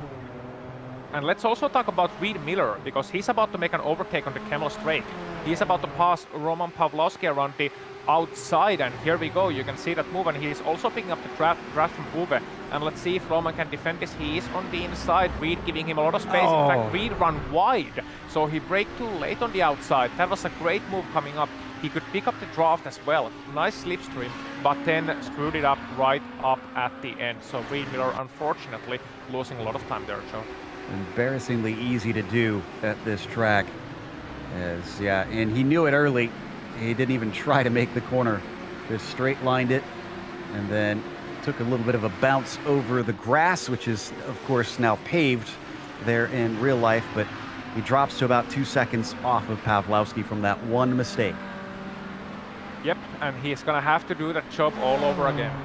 And let's also talk about Reed Miller, because he's about to make an overtake on the Kamel straight. He's about to pass Roman Pavlovsky around the outside, and here we go. You can see that move, and he's also picking up the draft from Uwe. And let's see if Roman can defend this. He is on the inside, Reed giving him a lot of space. In fact, Reed ran wide, so he braked too late on the outside. That was a great move coming up. He could pick up the draft as well. Nice slipstream, but then screwed it up right up at the end. So Reed Miller, unfortunately, losing a lot of time there, Joe. Embarrassingly easy to do at this track. And he knew it early. He didn't even try to make the corner. Just straight lined it, and then took a little bit of a bounce over the grass, which is, of course, now paved there in real life, but he drops to about 2 seconds off of Pavlovsky from that one mistake. Yep, and he's gonna have to do that job all over again.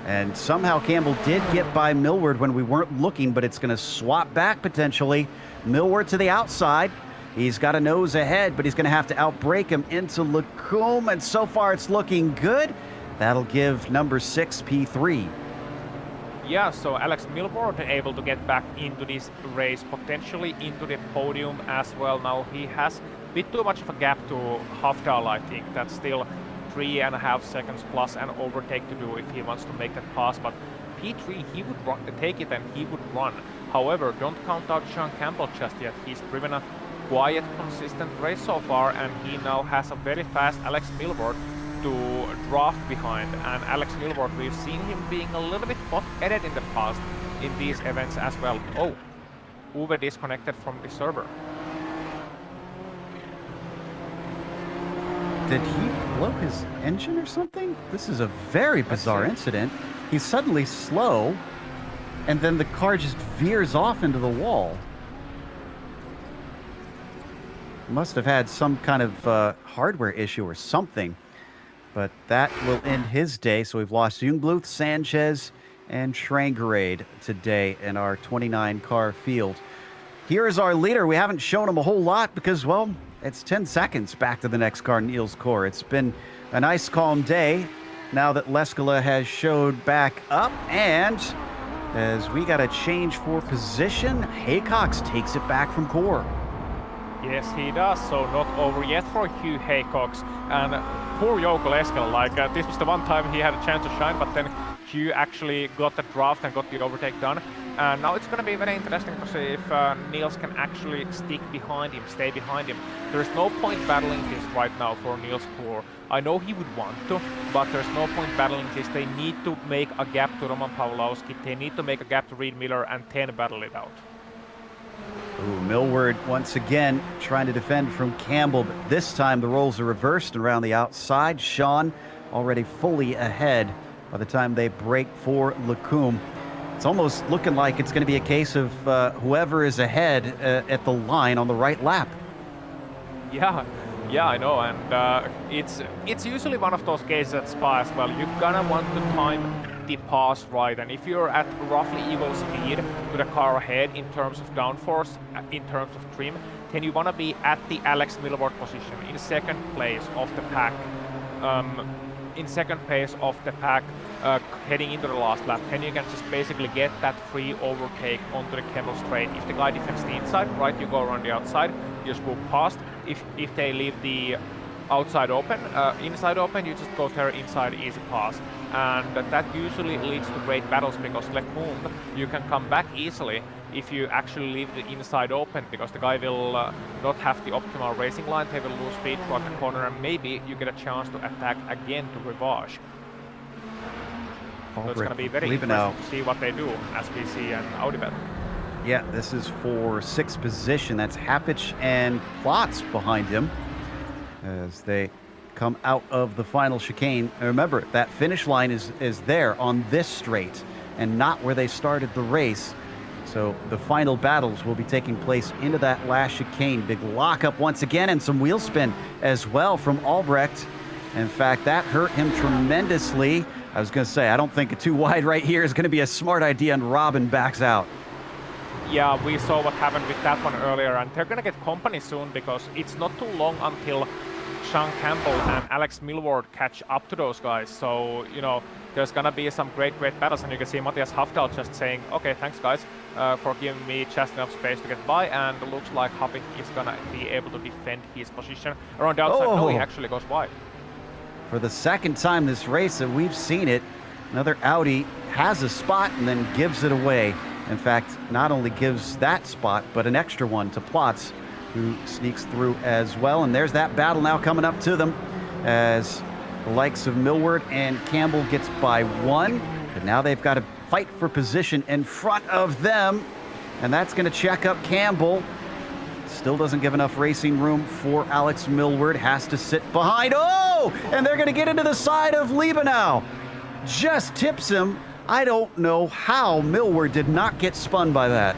And somehow Campbell did get by Millward when we weren't looking, but it's gonna swap back potentially. Millward to the outside. He's got a nose ahead, but he's going to have to outbrake him into Lacombe, and so far it's looking good. That'll give number 6 P3. Yeah, so Alex Milford able to get back into this race, potentially into the podium as well. Now he has a bit too much of a gap to Hovdal, I think. That's still 3.5 seconds plus an overtake to do if he wants to make that pass, but P3, he would take it and he would run. However, don't count out Sean Campbell just yet. He's driven a quiet, consistent race so far, and he now has a very fast Alex Milford to draft behind. And Alex Milford, we've seen him being a little bit hot-headed in the past in these events as well. Oh, Uwe disconnected from the server. Did he blow his engine or something? This is a very bizarre incident. He's suddenly slow, and then the car just veers off into the wall. Must have had some kind of hardware issue or something. But that will end his day. So we've lost Jungbluth, Sanchez, and Schrangerade today in our 29-car field. Here is our leader. We haven't shown him a whole lot because, well, it's 10 seconds back to the next car, Niels Kor. It's been a nice, calm day now that Leskala has showed back up. And as we got a change for position, Haycox takes it back from Kor. Yes, he does. So not over yet for Hugh Haycox. And poor Jouko Leskala, like this was the one time he had a chance to shine, but then Hugh actually got the draft and got the overtake done. And now it's going to be very interesting to see if Niels can actually stick behind him, stay behind him. There's no point battling this right now for Niels Kor. I know he would want to, but there's no point battling this. They need to make a gap to Roman Pawlowski. They need to make a gap to Reed Miller and then battle it out. Ooh, Millward once again trying to defend from Campbell, but this time the roles are reversed and around the outside. Sean already fully ahead by the time they break for Lacombe. It's almost looking like it's going to be a case of whoever is ahead at the line on the right lap. Yeah, I know, and it's usually one of those cases at Spa as well. You're gonna want to time the pass right, and if you're at roughly equal speed to the car ahead in terms of downforce, in terms of trim, then you want to be at the Alex Milward position in second place of the pack. Heading into the last lap, then you can just basically get that free overtake onto the Kamel straight. If the guy defends the inside, right, you go around the outside, you swoop past. If they leave the outside open, inside open, you just go there inside, easy pass. And that usually leads to great battles because Lecombe, you can come back easily if you actually leave the inside open, because the guy will not have the optimal racing line, they will lose speed throughout the corner, and maybe you get a chance to attack again to revanche. So it's going to be very interesting to see what they do as we see an Audi battle. Yeah, this is for sixth position. That's Happich and Plotz behind him as they come out of the final chicane. And remember, that finish line is there on this straight and not where they started the race. So the final battles will be taking place into that last chicane. Big lockup once again, and some wheel spin as well from Albrecht. In fact, that hurt him tremendously. I was going to say, I don't think a too wide right here is going to be a smart idea, and Robin backs out. Yeah, we saw what happened with that one earlier, and they're going to get company soon because it's not too long until Sean Campbell and Alex Milward catch up to those guys. So, you know, there's going to be some great battles, and you can see Matthias Hafdal just saying, okay, thanks guys for giving me just enough space to get by, and it looks like Happy is going to be able to defend his position around the outside. No, he actually goes wide. For the second time this race that we've seen it, another Audi has a spot and then gives it away. In fact, not only gives that spot, but an extra one to Plotz, who sneaks through as well. And there's that battle now coming up to them as the likes of Millward and Campbell gets by one. But now they've got to fight for position in front of them. And that's going to check up Campbell. Still doesn't give enough racing room for Alex Millward. Has to sit behind. Oh! And they're going to get into the side of Liebenau. Just tips him. I don't know how Millward did not get spun by that.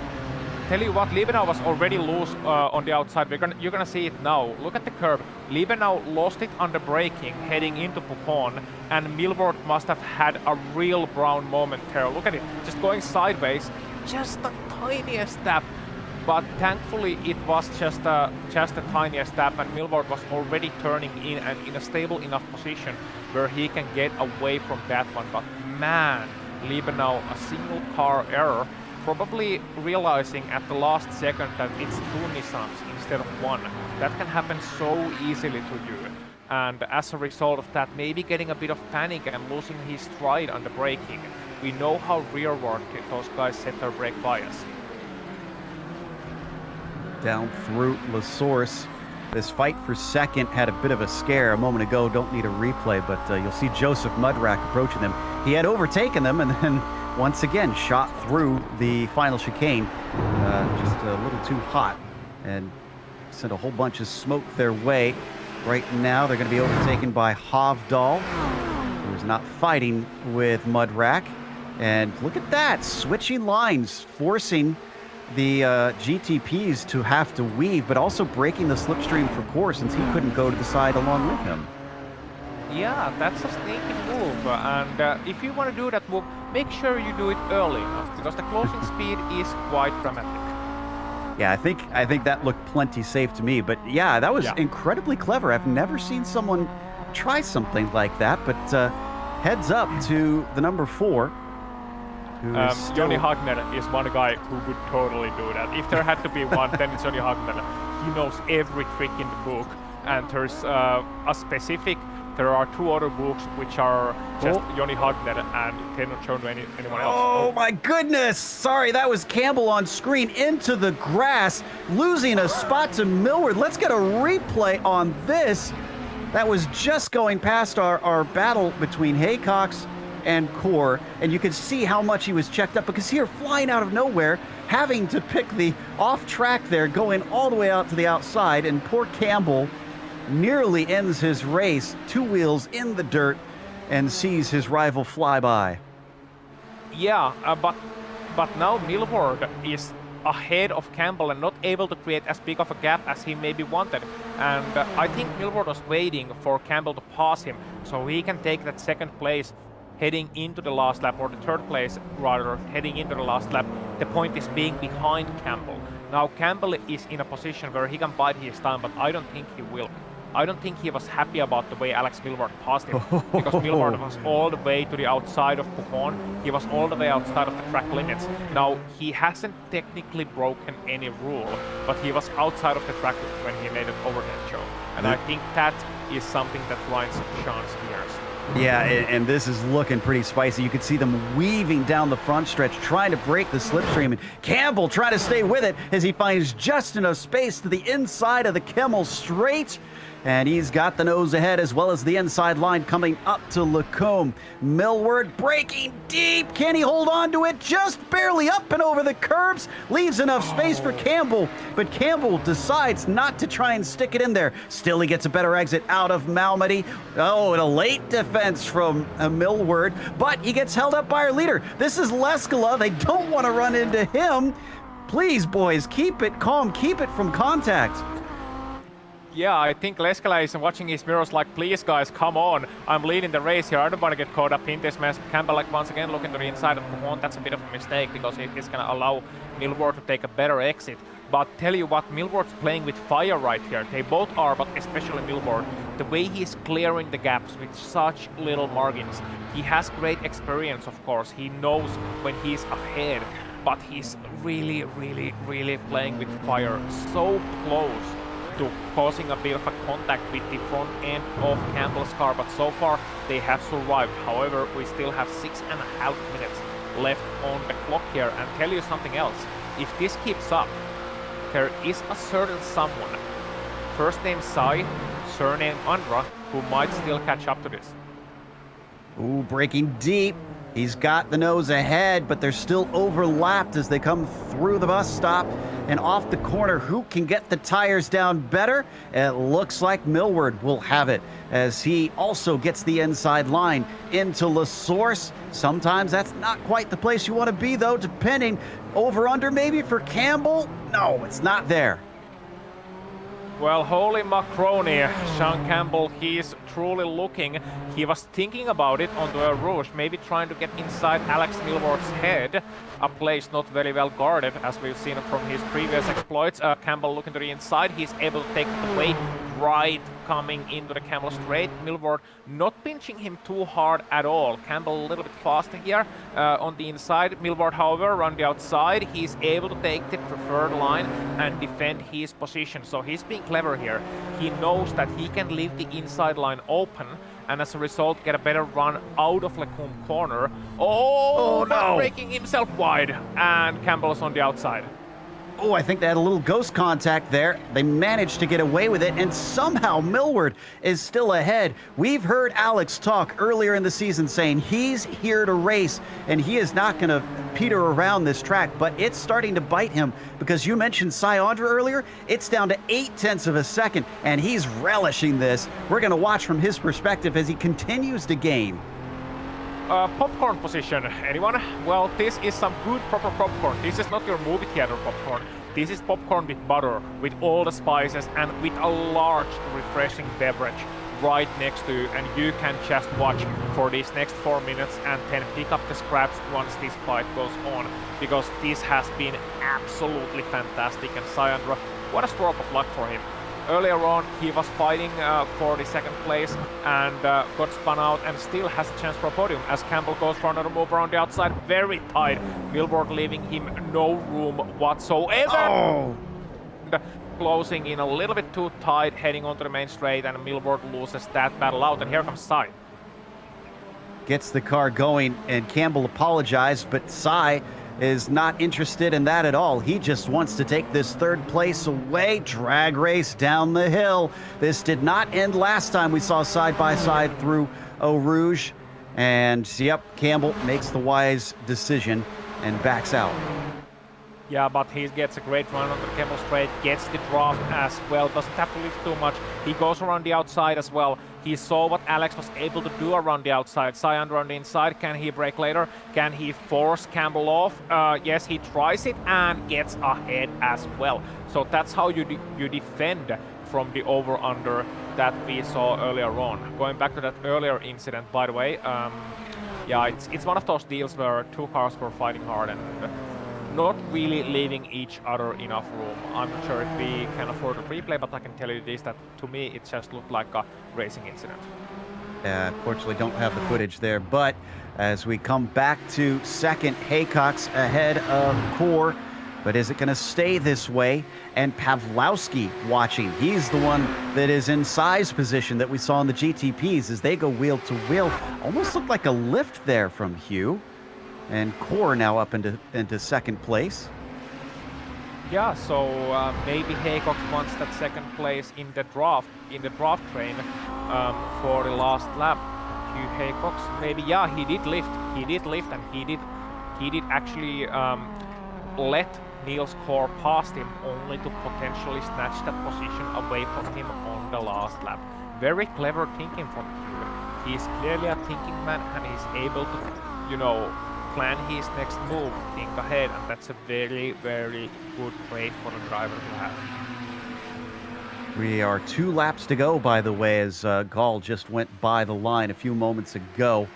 Tell you what, Liebenau was already loose on the outside. You're gonna see it now. Look at the curve. Liebenau lost it under braking, heading into Puchon, and Milward must have had a real brown moment there. Look at it, just going sideways, just the tiniest step. But thankfully, it was just the tiniest step, and Milward was already turning in and in a stable enough position where he can get away from that one. But man, Liebenau, a single car error, probably realizing at the last second that it's two Nissans instead of one. That can happen so easily to you. And as a result of that, maybe getting a bit of panic and losing his stride on the braking. We know how rearward those guys set their brake bias. Down through La Source. This fight for second had a bit of a scare a moment ago. Don't need a replay, but you'll see Joseph Mudrack approaching them. He had overtaken them and then once again shot through the final chicane, just a little too hot, and sent a whole bunch of smoke their way. Right now they're going to be overtaken by Hovdal, who's not fighting with Mudrack. And look at that, switching lines, forcing the GTPs to have to weave, but also breaking the slipstream for Core since he couldn't go to the side along with him. Yeah, that's a sneaky move, and if you want to do that move, make sure you do it early enough, because the closing speed is quite dramatic. Yeah, I think that looked plenty safe to me, but yeah, that was incredibly clever. I've never seen someone try something like that, but heads up to the number 4. Johnny Hagner is one guy who would totally do that. If there had to be one, then it's Johnny Hagner. He knows every trick in the book, and there's there are 2 other books which are just Johnny Hagner, and they're not shown to anyone else. Oh my goodness! Sorry, that was Campbell on screen into the grass, losing a spot to Millward. Let's get a replay on this. That was just going past our battle between Haycox and Core, and you could see how much he was checked up, because here, flying out of nowhere, having to pick the off track there, going all the way out to the outside, and poor Campbell nearly ends his race, 2 wheels in the dirt, and sees his rival fly by. Yeah, but now Milward is ahead of Campbell and not able to create as big of a gap as he maybe wanted. And I think Milward was waiting for Campbell to pass him so he can take that 2nd place heading into the last lap, or the 3rd place rather, heading into the last lap. The point is being behind Campbell. Now Campbell is in a position where he can bide his time, but I don't think he will. I don't think he was happy about the way Alex Milward passed him, because Milward was all the way to the outside of Pujon. He was all the way outside of the track limits. Now, he hasn't technically broken any rule, but he was outside of the track when he made an overhead show. And I think that is something that grinds Sean's gears. Yeah, and this is looking pretty spicy. You could see them weaving down the front stretch, trying to break the slipstream, and Campbell trying to stay with it as he finds just enough space to the inside of the Kemmel straight. And he's got the nose ahead as well as the inside line coming up to Lacombe. Millward breaking deep. Can he hold on to it? Just barely up and over the curbs. Leaves enough space for Campbell, but Campbell decides not to try and stick it in there. Still, he gets a better exit out of Malmedy. Oh, and a late defense from Millward, but he gets held up by our leader. This is Leskala. They don't want to run into him. Please, boys, keep it calm. Keep it from contact. Yeah, I think Leskala is watching his mirrors like, please guys, come on. I'm leading the race here. I don't want to get caught up in this mess. Campbell, like, once again looking to the inside of Pujon. That's a bit of a mistake, because it's going to allow Milward to take a better exit. But tell you what, Milward's playing with fire right here. They both are, but especially Milward. The way he's clearing the gaps with such little margins. He has great experience, of course. He knows when he's ahead, but he's really, really, really playing with fire. So close to causing a bit of a contact with the front end of Campbell's car, but so far they have survived. However, we still have 6.5 minutes left on the clock here, and tell you something else. If this keeps up, there is a certain someone, first name Sai, surname Andra, who might still catch up to this. Ooh, breaking deep. He's got the nose ahead, but they're still overlapped as they come through the bus stop and off the corner. Who can get the tires down better? It looks like Millward will have it, as he also gets the inside line into La Source. Sometimes that's not quite the place you want to be, though, depending. Over-under maybe for Campbell? No, it's not there. Well, holy macaroni, Sean Campbell, he's truly looking. He was thinking about it on the Rouge, maybe trying to get inside Alex Milward's head. A place not very well guarded, as we've seen from his previous exploits. Campbell looking to the inside, he's able to take it away right coming into the Kemmel straight. Milward not pinching him too hard at all. Campbell a little bit faster here on the inside. Milward, however, on the outside, he's able to take the preferred line and defend his position. So he's being clever here. He knows that he can leave the inside line open, and as a result get a better run out of Lacombe corner. Oh no! Breaking himself wide, and Campbell's on the outside. Oh, I think they had a little ghost contact there. They managed to get away with it, and somehow Millward is still ahead. We've heard Alex talk earlier in the season saying he's here to race, and he is not going to peter around this track, but it's starting to bite him, because you mentioned Syandra earlier. It's down to 0.8 of a second, and he's relishing this. We're going to watch from his perspective as he continues to gain. Popcorn position, anyone? Well, this is some good proper popcorn. This is not your movie theater popcorn. This is popcorn with butter, with all the spices, and with a large, refreshing beverage right next to you, and you can just watch for these next 4 minutes and then pick up the scraps once this fight goes on, because this has been absolutely fantastic. And Sayandra, what a stroke of luck for him. Earlier on, he was fighting for the second place and got spun out and still has a chance for a podium as Campbell goes for another move around the outside. Very tight. Milward leaving him no room whatsoever. Oh! Closing in a little bit too tight, heading onto the main straight, and Milward loses that battle out. And here comes Sai. Gets the car going, and Campbell apologized, but Sai is not interested in that at all. He just wants to take this third place away. Drag race down the hill. This did not end last time we saw side by side through Eau Rouge. And yep, Campbell makes the wise decision and backs out. Yeah, but he gets a great run on the Campbell straight, gets the draft as well, doesn't have to lift too much. He goes around the outside as well. He saw what Alex was able to do around the outside. Sayandra on the inside, can he break later? Can he force Campbell off? Yes, he tries it and gets ahead as well. So that's how you defend from the over-under that we saw earlier on. Going back to that earlier incident, by the way, yeah, it's one of those deals where two cars were fighting hard and not really leaving each other enough room. I'm not sure if we can afford a replay, but I can tell you this, that to me it just looked like a racing incident. Unfortunately don't have the footage there, but as we come back to second, Haycock's ahead of Core, but is it going to stay this way? And Pawlowski watching. He's the one that is in size position that we saw in the GTPs as they go wheel to wheel. Almost looked like a lift there from Hugh. And Core now up into second place. Yeah, so maybe Haycock wants that second place in the draft train for the last lap. Hugh Haycock's maybe, yeah, he did lift, and he did actually let Niels Core past him, only to potentially snatch that position away from him on the last lap. Very clever thinking from Hugh. He's clearly a thinking man, and he's able to, you know, plan his next move, think ahead, and that's a very, very good trait for the driver to have. We are 2 laps to go, by the way, as Gall just went by the line a few moments ago.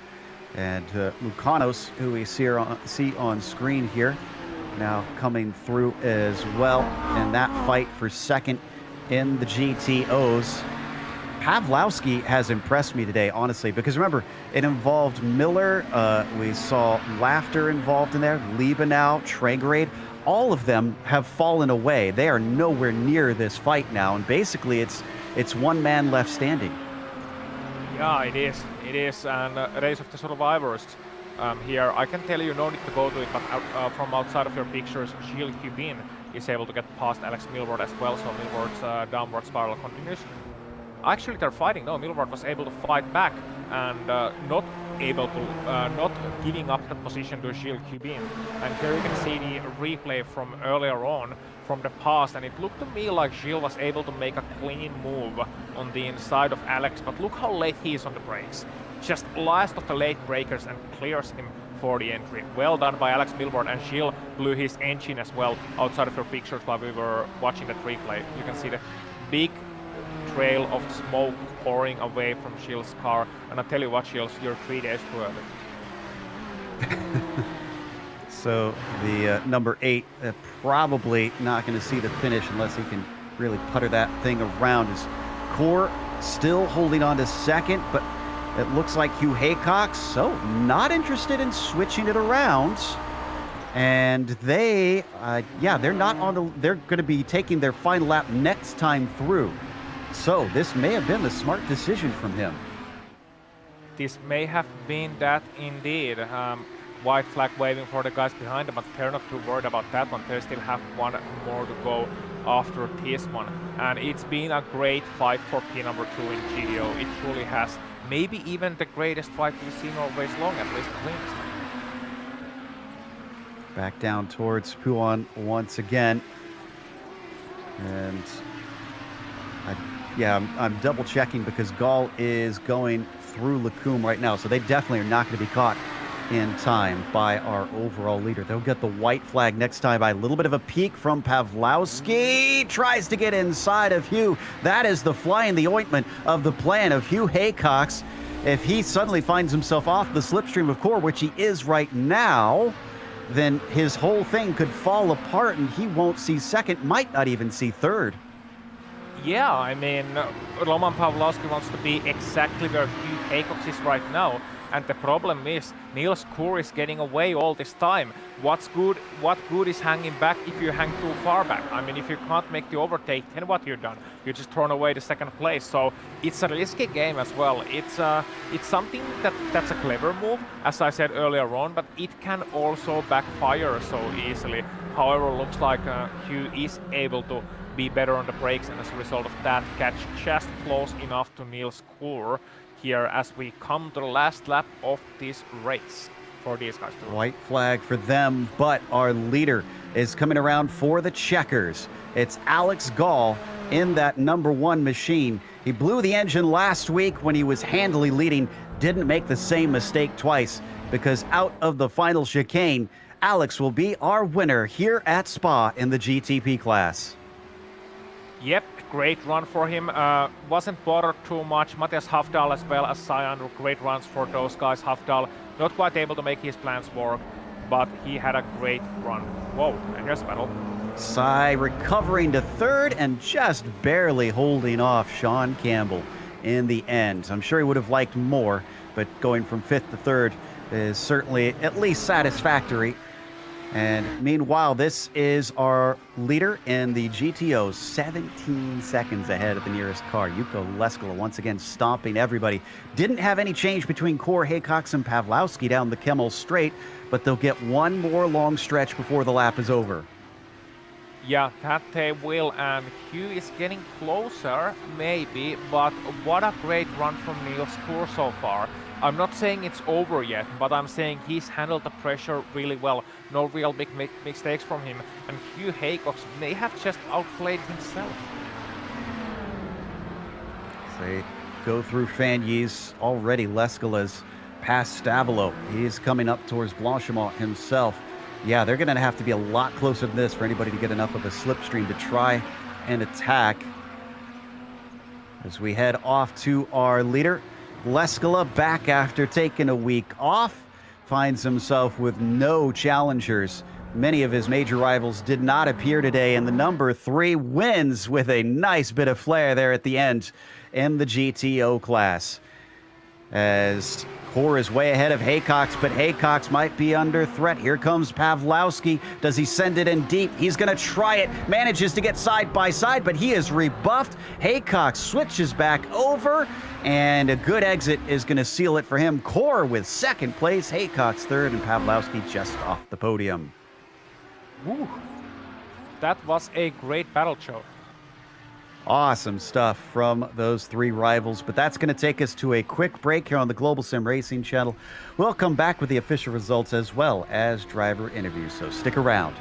And Lucanos, who we see on screen here, now coming through as well in that fight for second in the GTOs. Pawlowski has impressed me today, honestly, because remember, it involved Miller, we saw Laughter involved in there, Liebenau, Traegerade. All of them have fallen away. They are nowhere near this fight now, and basically it's one man left standing. Yeah, it is, and Race of the Survivors here. I can tell you, no need to go to it, but from outside of your pictures, Gilles Hubin is able to get past Alex Milward as well, so Milward's downward spiral continues. Actually, they're fighting. No, Milward was able to fight back and not giving up the position to Gilles Hubin. And here you can see the replay from earlier on from the past, and it looked to me like Gilles was able to make a clean move on the inside of Alex, but look how late he is on the brakes. Just last of the late breakers and clears him for the entry. Well done by Alex Milward, and Gilles blew his engine as well outside of your pictures while we were watching that replay. You can see the big trail of smoke pouring away from Gilles' car, and I tell you what, Gilles, you're 3 days too early. So the number 8 probably not going to see the finish unless he can really putter that thing around. His Core still holding on to second, but it looks like Hugh Haycock, so not interested in switching it around. And they, they're not on the, they're going to be taking their final lap next time through. So this may have been the smart decision from him. This may have been that indeed. White flag waving for the guys behind them, but they're not too worried about that one. They still have one more to go after this one. And it's been a great fight for P number 2 in GDO. It truly has. Maybe even the greatest fight we've seen all race long, at least at least. Back down towards Puan once again. And I'm double checking because Gall is going through Lacombe right now, so they definitely are not going to be caught in time by our overall leader. They'll get the white flag next time by a little bit of a peek from Pawlowski. Tries to get inside of Hugh. That is the fly in the ointment of the plan of Hugh Haycox. If he suddenly finds himself off the slipstream of Core, which he is right now, then his whole thing could fall apart and he won't see second, might not even see third. Yeah, I mean, Roman Pawlowski wants to be exactly where Hugh Haycox is right now. And the problem is, Niels Koer is getting away all this time. What good is hanging back if you hang too far back? I mean, if you can't make the overtake, then what you've done? You just thrown away the second place. So it's a risky game as well. It's something that's a clever move, as I said earlier on, but it can also backfire so easily. However, looks like Hugh is able to be better on the brakes, and as a result of that, catch just close enough to Niels Koer here as we come to the last lap of this race for these guys too. White flag for them, but our leader is coming around for the checkers. It's Alex Gall in that #1 machine. He blew the engine last week when he was handily leading, didn't make the same mistake twice, because out of the final chicane, Alex will be our winner here at Spa in the GTP class. Yep, great run for him. Wasn't bothered too much. Matthias Hafdahl as well as Cyan, great runs for those guys. Hafdahl not quite able to make his plans work, but he had a great run. Whoa, and here's battle. Cy recovering to third and just barely holding off Sean Campbell in the end. I'm sure he would have liked more, but going from 5th to 3rd is certainly at least satisfactory. And meanwhile, this is our leader in the GTO, 17 seconds ahead of the nearest car. Jukka Leskala once again stomping everybody. Didn't have any change between Core, Haycox, and Pawlowski down the Kamel straight, but they'll get one more long stretch before the lap is over. Yeah, that they will, and Hugh is getting closer, maybe, but what a great run from Niels Koer so far. I'm not saying it's over yet, but I'm saying he's handled the pressure really well. No real big mistakes from him, and Hugh Haycox may have just outplayed himself. They go through Fanyes already. Leskala's past Stavolo. He's coming up towards Blanchimont himself. Yeah, they're going to have to be a lot closer than this for anybody to get enough of a slipstream to try and attack. As we head off to our leader, Leskala, back after taking a week off, finds himself with no challengers. Many of his major rivals did not appear today, and the #3 wins with a nice bit of flair there at the end in the GTO class. As Core is way ahead of Haycox, but Haycox might be under threat. Here comes Pawlowski. Does he send it in deep? He's going to try it. Manages to get side by side, but he is rebuffed. Haycox switches back over, and a good exit is going to seal it for him. Core with 2nd place, Haycox 3rd, and Pawlowski just off the podium. Woo. That was a great battle show. Awesome stuff from those 3 rivals, but that's going to take us to a quick break here on the Global Sim Racing channel. We'll come back with the official results as well as driver interviews, so stick around.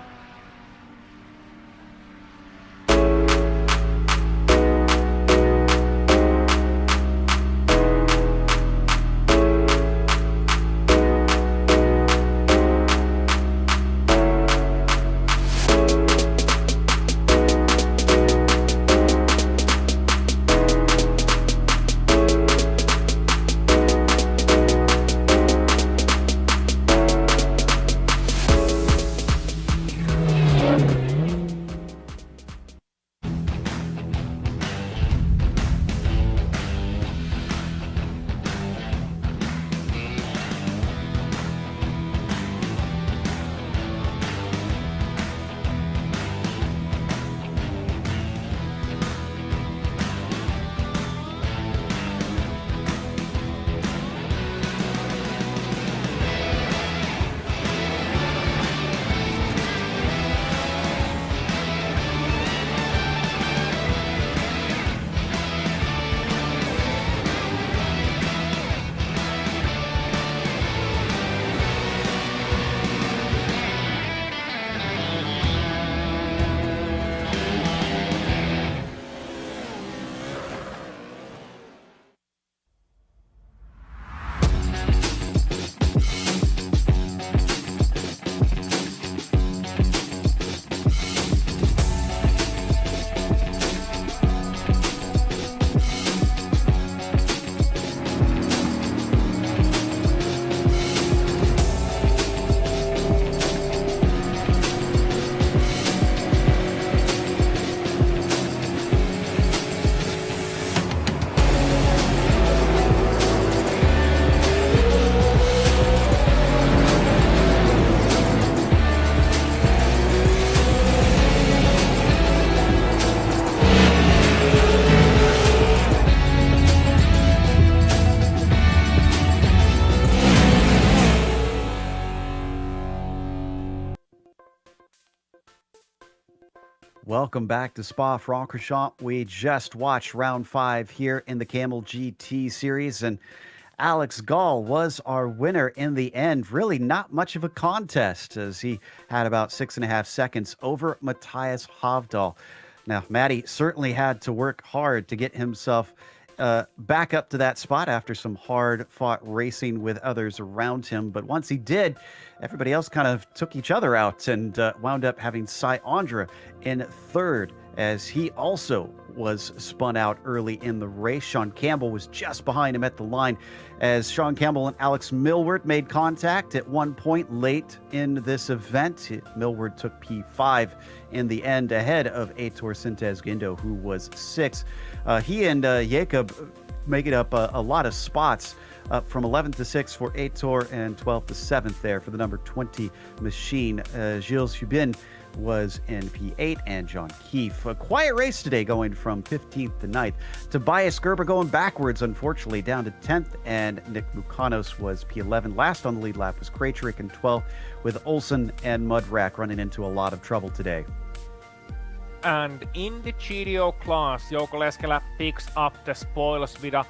Welcome back to Spa-Francorchamps. We just watched round 5 here in the Kamel GT series, and Alex Gall was our winner in the end. Really not much of a contest, as he had about 6.5 seconds over Matthias Havdahl. Now, Matty certainly had to work hard to get himself back up to that spot after some hard-fought racing with others around him. But once he did, everybody else kind of took each other out and wound up having Cy Andra in third, as he also was spun out early in the race. Sean Campbell was just behind him at the line, as Sean Campbell and Alex Millward made contact at one point late in this event. Millward took P5 in the end, ahead of Aitor Sintez Guindo, who was 6th. He and Jacob make it up a lot of spots, up from 11th to 6th for Aitor and 12th to 7th there for the number 20 machine. Gilles Hubin was in P8, and John Keefe. A quiet race today, going from 15th to 9th. Tobias Gerber going backwards, unfortunately, down to 10th, and Nick Mukanos was P11. Last on the lead lap was Krejcik in 12th, with Olsen and Mudrack running into a lot of trouble today. And in the GTO class, Jouko Leskelä picks up the spoils with a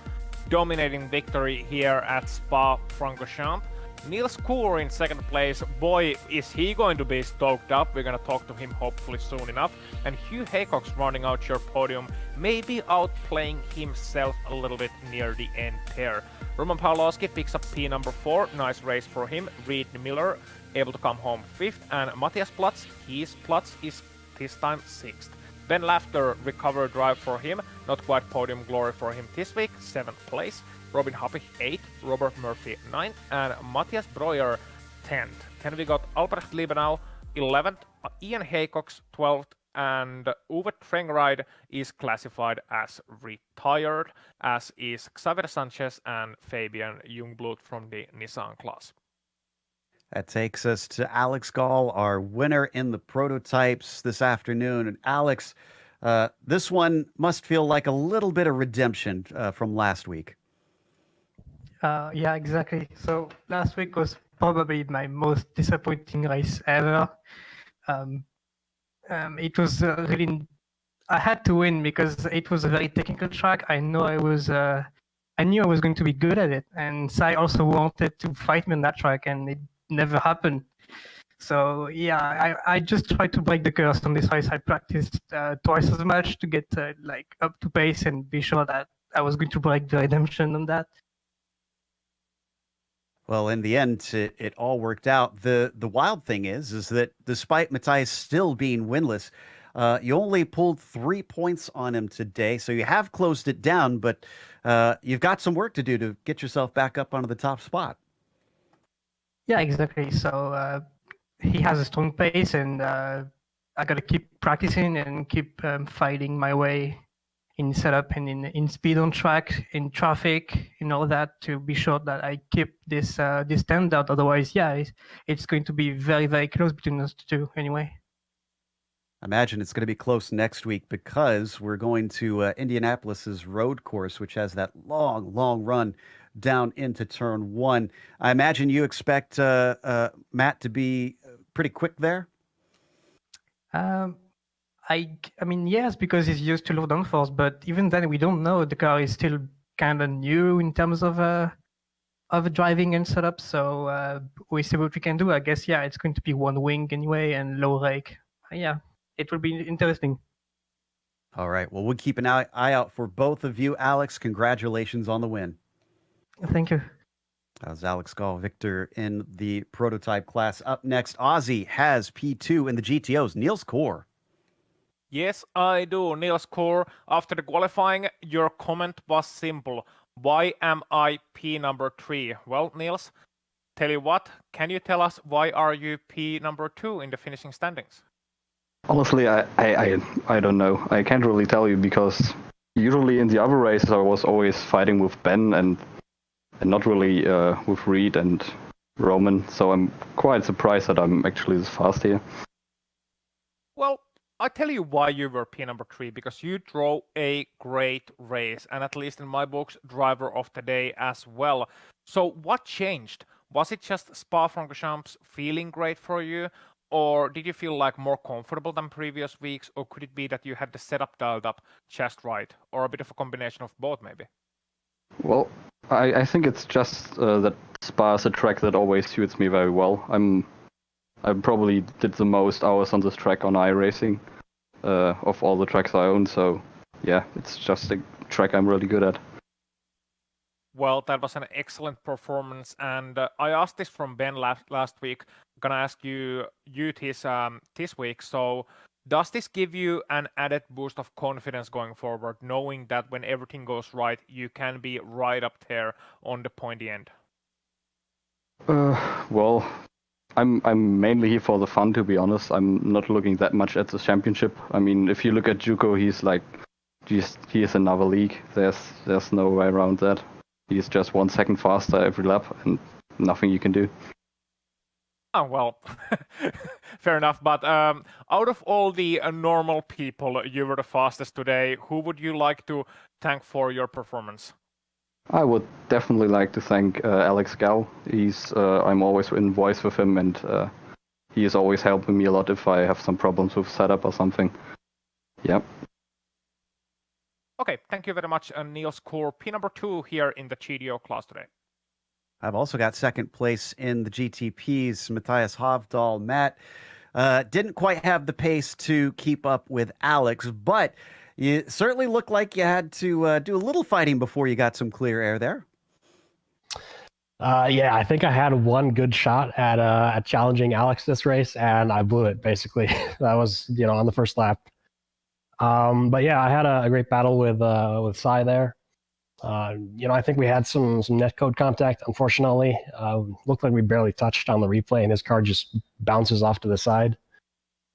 dominating victory here at Spa-Francorchamps. Niels Koer in second place. Boy, is he going to be stoked up. We're going to talk to him hopefully soon enough. And Hugh Haycock's running out your podium, maybe outplaying himself a little bit near the end there. Roman Pawlowski picks up P number 4. Nice race for him. Reed Miller able to come home 5th. And Matthias Platz, his Platz is this time 6th. Ben Lafter, recovery drive for him. Not quite podium glory for him this week. 7th place. Robin Happig 8th, Robert Murphy 9th, and Matthias Breuer 10th. Then we got Albrecht Liebenau 11th, Ian Haycox 12th, and Uwe Trengride is classified as retired, as is Xavier Sanchez and Fabian Jungblut from the Nissan class. That takes us to Alex Gall, our winner in the prototypes this afternoon. And Alex, this one must feel like a little bit of redemption from last week. Yeah, exactly. So last week was probably my most disappointing race ever. It was really, I had to win because it was a very technical track. I knew I was going to be good at it, and Sai also wanted to fight me on that track, and it never happened. So yeah, I just tried to break the curse on this race. I practiced twice as much to get like up to pace and be sure that I was going to break the redemption on that. Well, in the end, it all worked out. The wild thing is that despite Matthias still being winless, you only pulled 3 points on him today. So you have closed it down, but you've got some work to do to get yourself back up onto the top spot. Yeah, exactly. So he has a strong pace, and I got to keep practicing and keep fighting my way in setup and in speed on track, in traffic, in all that, to be sure that I keep this standard. Otherwise, yeah, it's going to be very, very close between us two anyway. I imagine it's going to be close next week, because we're going to Indianapolis's road course, which has that long, long run down into turn 1. I imagine you expect Matt to be pretty quick there? I mean, yes, because he's used to low downforce, but even then, we don't know. The car is still kind of new in terms of driving and setup, so we see what we can do. I guess, yeah, it's going to be one wing anyway and low rake. Yeah, it will be interesting. All right, well, we'll keep an eye out for both of you. Alex, congratulations on the win. Thank you. That was Alex Gall, victor in the prototype class. Up next, Aussie has P2 in the GTOs, Niels Koer. Yes, I do. Niels Koer, after the qualifying, your comment was simple. Why am I P number 3? Well, Niels, tell you what, can you tell us why are you P number 2 in the finishing standings? Honestly, I don't know. I can't really tell you, because usually in the other races I was always fighting with Ben and not really with Reed and Roman. So I'm quite surprised that I'm actually this fast here. Well, I tell you why you were P number 3, because you drove a great race, and at least in my books, driver of the day as well. So what changed? Was it just Spa-Francorchamps feeling great for you, or did you feel like more comfortable than previous weeks, or could it be that you had the setup dialed up just right, or a bit of a combination of both maybe? Well, I think it's just that Spa is a track that always suits me very well. I probably did the most hours on this track on iRacing of all the tracks I own, so yeah, it's just a track I'm really good at. Well, that was an excellent performance, and I asked this from Ben last week. I'm gonna ask you this week. So, does this give you an added boost of confidence going forward, knowing that when everything goes right, you can be right up there on the pointy end? Well, I'm mainly here for the fun, to be honest. I'm not looking that much at the championship. I mean, if you look at Juko, he's like, he is another league. There's no way around that. He's just 1 second faster every lap, and nothing you can do. Oh, well, fair enough. But out of all the normal people, you were the fastest today. Who would you like to thank for your performance? I would definitely like to thank Alex Gal. I'm always in voice with him, and he is always helping me a lot if I have some problems with setup or something. Yep. Okay, thank you very much, Niels Kohr, P number 2 here in the GTO class today. I've also got second place in the GTPs, Matthias Hovdal. Matt didn't quite have the pace to keep up with Alex, but you certainly looked like you had to do a little fighting before you got some clear air there. Yeah, I think I had one good shot at challenging Alex this race, and I blew it basically. That was on the first lap. But yeah, I had a great battle with Sai there. I think we had some netcode contact. Unfortunately, looked like we barely touched on the replay, and his car just bounces off to the side.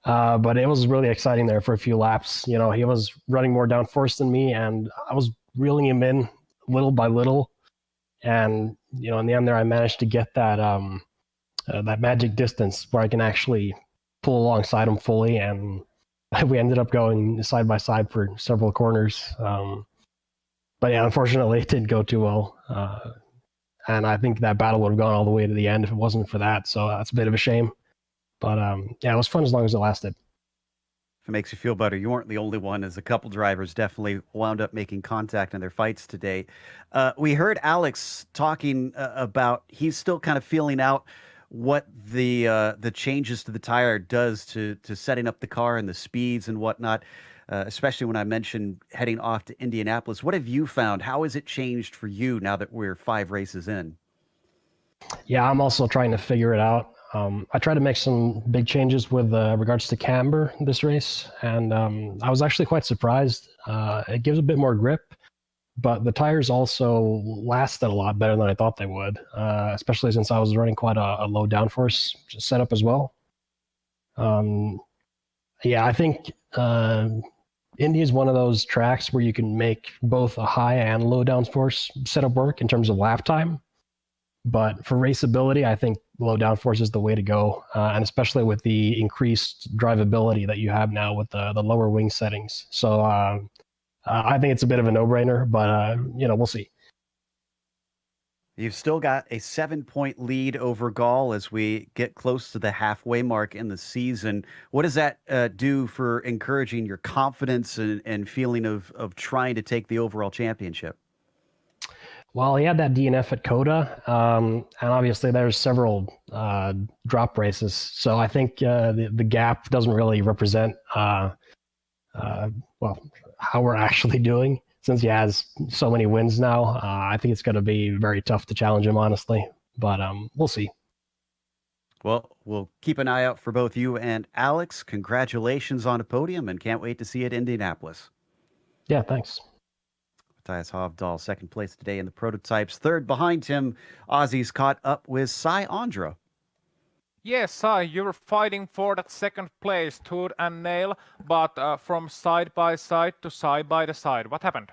But it was really exciting there for a few laps. He was running more downforce than me, and I was reeling him in little by little. And in the end there, I managed to get that magic distance where I can actually pull alongside him fully, and we ended up going side by side for several corners. But yeah, unfortunately, it didn't go too well. And I think that battle would have gone all the way to the end if it wasn't for that. So that's a bit of a shame. But yeah, it was fun as long as it lasted. If it makes you feel better, you weren't the only one, as a couple drivers definitely wound up making contact in their fights today. We heard Alex talking about he's still kind of feeling out what the changes to the tire does to setting up the car and the speeds and whatnot, especially when I mentioned heading off to Indianapolis. What have you found? How has it changed for you now that we're 5 races in? Yeah, I'm also trying to figure it out. I tried to make some big changes with regards to camber this race, and I was actually quite surprised. It gives a bit more grip, but the tires also lasted a lot better than I thought they would, especially since I was running quite a low downforce setup as well. Yeah, I think Indy is one of those tracks where you can make both a high and low downforce setup work in terms of lap time. But for raceability, I think low downforce is the way to go, and especially with the increased drivability that you have now with the lower wing settings. So I think it's a bit of a no-brainer, but we'll see. You've still got a 7-point lead over Gall as we get close to the halfway mark in the season. What does that do for encouraging your confidence and feeling of trying to take the overall championship? Well, he had that DNF at Coda, and obviously there's several drop races. So I think the gap doesn't really represent how we're actually doing, since he has so many wins now. I think it's going to be very tough to challenge him, honestly. But we'll see. Well, we'll keep an eye out for both you and Alex. Congratulations on a podium, and can't wait to see you at Indianapolis. Yeah, thanks. Matthias Hovdal, second place today in the prototypes. Third behind him, Aussies caught up with Sai Andra. Yes, Sai, you were fighting for that second place, tooth and nail, but from side by side to side by the side. What happened?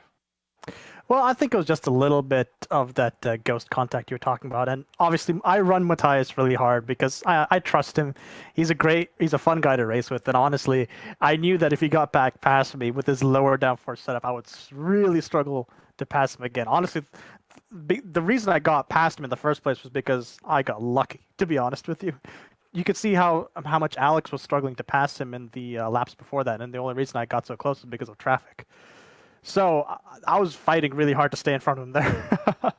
Well, I think it was just a little bit of that ghost contact you're talking about. And obviously, I run Matthias really hard because I trust him. He's a fun guy to race with. And honestly, I knew that if he got back past me with his lower downforce setup, I would really struggle to pass him again. Honestly, the reason I got past him in the first place was because I got lucky, to be honest with you. you could see how much Alex was struggling to pass him in the laps before that, and the only reason I got so close was because of traffic. So I was fighting really hard to stay in front of him there.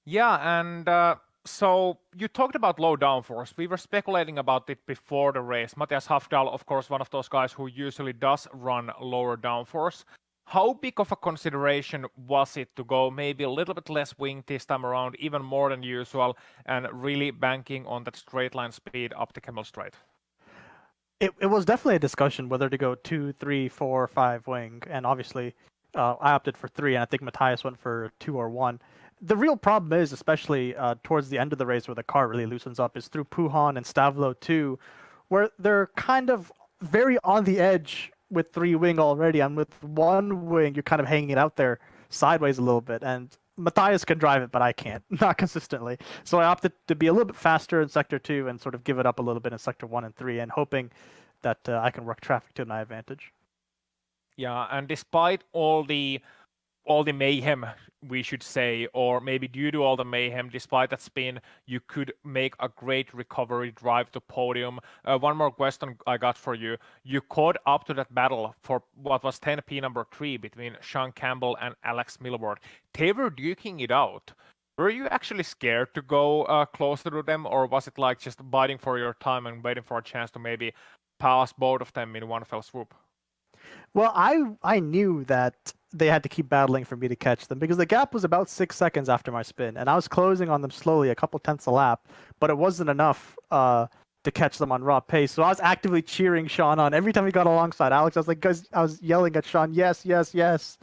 Yeah, and so you talked about low downforce. We were speculating about it before the race. Matthias Hafdal, of course, one of those guys who usually does run lower downforce. How big of a consideration was it to go maybe a little bit less wing this time around, even more than usual, and really banking on that straight line speed up the Kamel Straight? It was definitely a discussion whether to go 2, 3, 4, 5 wing, and obviously I opted for 3, and I think Matthias went for 2 or 1. The real problem is, especially towards the end of the race where the car really loosens up, is through Puhan and Stavlo too, where they're kind of very on the edge with 3 wing already, and with 1 wing you're kind of hanging it out there sideways a little bit, and Matthias can drive it, but I can't, not consistently. So I opted to be a little bit faster in Sector 2 and sort of give it up a little bit in Sector 1 and 3, and hoping that I can work traffic to my advantage. Yeah, and despite all the mayhem, we should say, or maybe due to all the mayhem, despite that spin, you could make a great recovery drive to podium. One more question I got for you. You caught up to that battle for what was 10P number 3 between Sean Campbell and Alex Milward. They were duking it out. Were you actually scared to go closer to them, or was it like just biting for your time and waiting for a chance to maybe pass both of them in one fell swoop? Well, I knew that they had to keep battling for me to catch them, because the gap was about 6 seconds after my spin, and I was closing on them slowly, a couple tenths a lap, but it wasn't enough to catch them on raw pace. So I was actively cheering Sean on every time he got alongside Alex. I was like, guys, I was yelling at Sean, yes, yes, yes,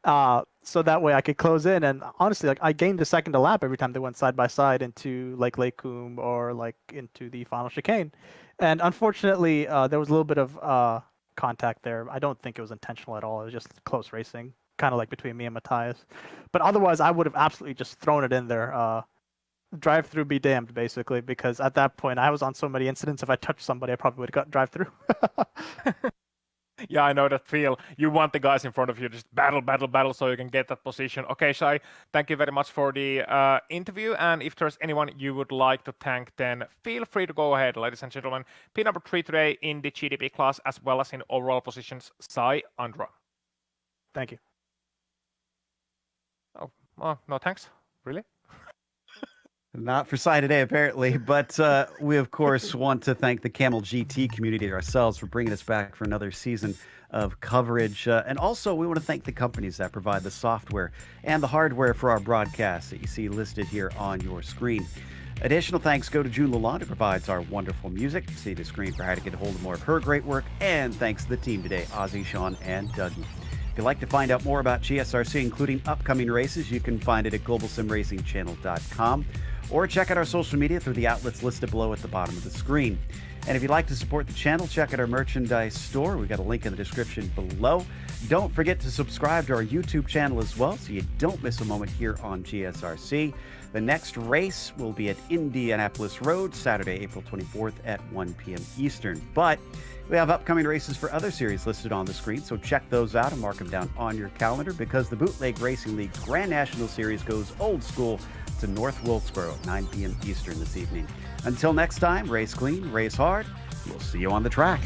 so that way I could close in. And honestly, like, I gained a second a lap every time they went side by side into like Lake Coombe or like into the final chicane. And unfortunately, there was a little bit of contact there. I don't think it was intentional at all. It was just close racing, kind of like between me and Matthias. But otherwise, I would have absolutely just thrown it in there. Drive through, be damned, basically, because at that point, I was on so many incidents. If I touched somebody, I probably would have got drive through. Yeah, I know that feel. You want the guys in front of you just battle, battle, battle, so you can get that position. Okay, Shai, thank you very much for the interview. And if there's anyone you would like to thank, then feel free to go ahead, ladies and gentlemen. P number 3 today in the GDP class, as well as in overall positions, Sai Andra. Thank you. Oh, no thanks. Really? Not for Sai today, apparently, but we, of course, want to thank the Kamel GT community ourselves for bringing us back for another season of coverage. And also, we want to thank the companies that provide the software and the hardware for our broadcasts that you see listed here on your screen. Additional thanks go to June Lalonde, who provides our wonderful music. See the screen for how to get a hold of more of her great work. And thanks to the team today, Ozzy, Sean, and Dougie. If you'd like to find out more about GSRC, including upcoming races, you can find it at globalsimracingchannel.com. or check out our social media through the outlets listed below at the bottom of the screen. And if you'd like to support the channel, check out our merchandise store. We've got a link in the description below. Don't forget to subscribe to our YouTube channel as well so you don't miss a moment here on GSRC. The next race will be at Indianapolis Road, Saturday, April 24th at 1 p.m. Eastern. But we have upcoming races for other series listed on the screen, so check those out and mark them down on your calendar, because the Bootleg Racing League's Grand National Series goes old school to North Wilkesboro, 9 p.m. Eastern this evening. Until next time, race clean, race hard. We'll see you on the track.